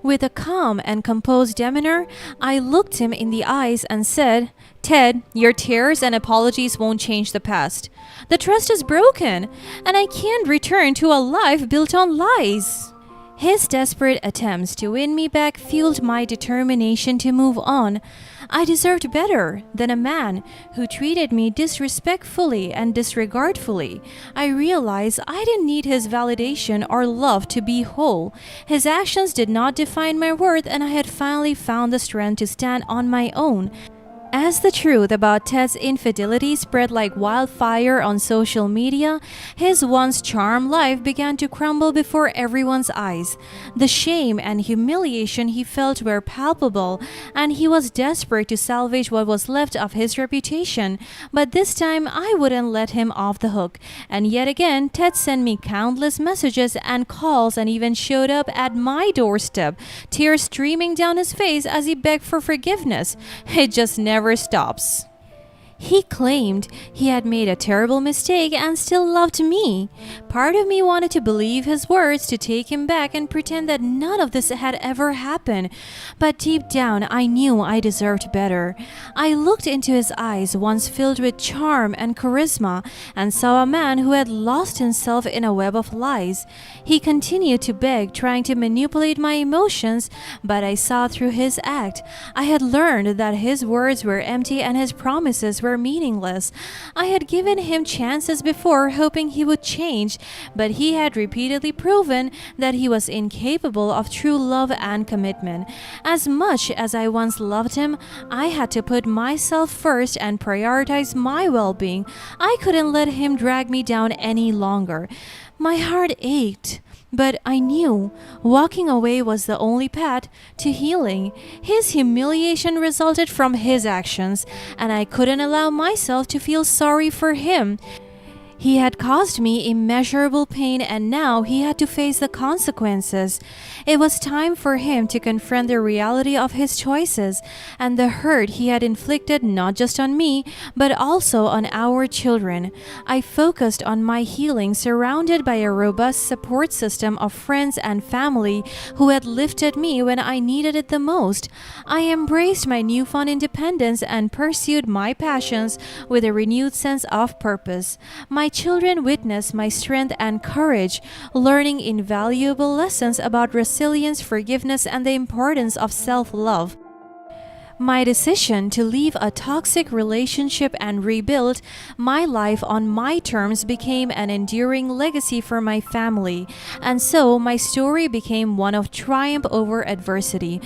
With a calm and composed demeanor, I looked him in the eyes and said, Ted, your tears and apologies won't change the past. The trust is broken, and I can't return to a life built on lies. His desperate attempts to win me back fueled my determination to move on. I deserved better than a man who treated me disrespectfully and disregardfully. I realized I didn't need his validation or love to be whole. His actions did not define my worth, and I had finally found the strength to stand on my own. As the truth about Ted's infidelity spread like wildfire on social media, his once charmed life began to crumble before everyone's eyes. The shame and humiliation he felt were palpable, and he was desperate to salvage what was left of his reputation. But this time, I wouldn't let him off the hook. And yet again, Ted sent me countless messages and calls and even showed up at my doorstep, tears streaming down his face as he begged for forgiveness. It just never stops. He claimed he had made a terrible mistake and still loved me. Part of me wanted to believe his words, to take him back and pretend that none of this had ever happened. But deep down, I knew I deserved better. I looked into his eyes, once filled with charm and charisma, and saw a man who had lost himself in a web of lies. He continued to beg, trying to manipulate my emotions, but I saw through his act. I had learned that his words were empty and his promises were were meaningless. I had given him chances before, hoping he would change, but he had repeatedly proven that he was incapable of true love and commitment. As much as I once loved him, I had to put myself first and prioritize my well-being. I couldn't let him drag me down any longer. My heart ached. But I knew walking away was the only path to healing. His humiliation resulted from his actions, and I couldn't allow myself to feel sorry for him. He had caused me immeasurable pain, and now he had to face the consequences. It was time for him to confront the reality of his choices and the hurt he had inflicted not just on me, but also on our children. I focused on my healing, surrounded by a robust support system of friends and family who had lifted me when I needed it the most. I embraced my newfound independence and pursued my passions with a renewed sense of purpose. My children witnessed my strength and courage, learning invaluable lessons about resilience, forgiveness, and the importance of self-love. My decision to leave a toxic relationship and rebuild my life on my terms became an enduring legacy for my family, and so my story became one of triumph over adversity,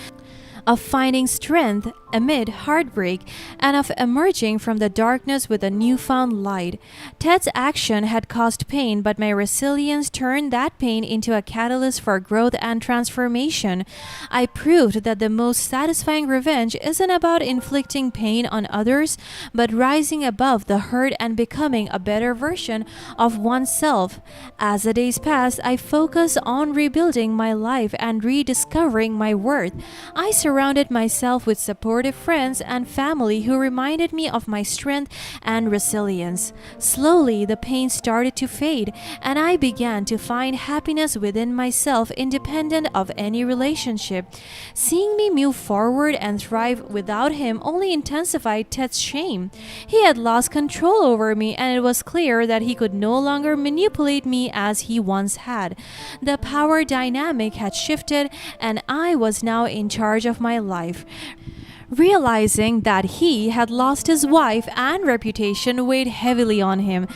of finding strength amid heartbreak, and of emerging from the darkness with a newfound light. Ted's action had caused pain, but my resilience turned that pain into a catalyst for growth and transformation. I proved that the most satisfying revenge isn't about inflicting pain on others, but rising above the hurt and becoming a better version of oneself. As the days passed, I focused on rebuilding my life and rediscovering my worth. I surrounded myself with supportive friends and family who reminded me of my strength and resilience. Slowly, the pain started to fade, and I began to find happiness within myself, independent of any relationship. Seeing me move forward and thrive without him only intensified Ted's shame. He had lost control over me, and it was clear that he could no longer manipulate me as he once had. The power dynamic had shifted, and I was now in charge of my life. Realizing that he had lost his wife and reputation weighed heavily on him.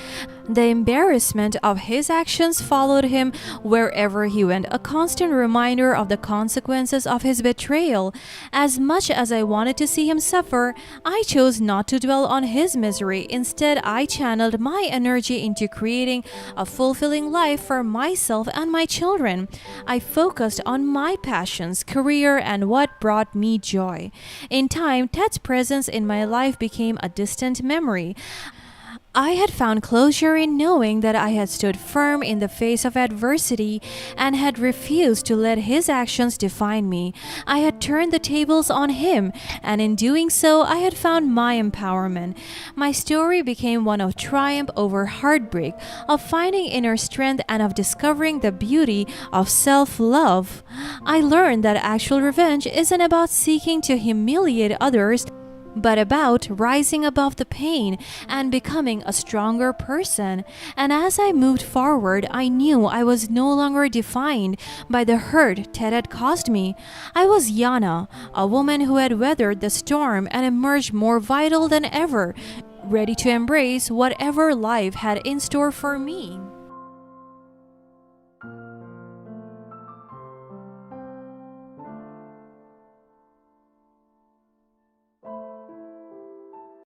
The embarrassment of his actions followed him wherever he went, a constant reminder of the consequences of his betrayal. As much as I wanted to see him suffer, I chose not to dwell on his misery. Instead, I channeled my energy into creating a fulfilling life for myself and my children. I focused on my passions, career, and what brought me joy. In time, Ted's presence in my life became a distant memory. I had found closure in knowing that I had stood firm in the face of adversity and had refused to let his actions define me. I had turned the tables on him, and in doing so, I had found my empowerment. My story became one of triumph over heartbreak, of finding inner strength, and of discovering the beauty of self-love. I learned that actual revenge isn't about seeking to humiliate others, but about rising above the pain and becoming a stronger person. And as I moved forward, I knew I was no longer defined by the hurt Ted had caused me. I was Yana, a woman who had weathered the storm and emerged more vital than ever, ready to embrace whatever life had in store for me.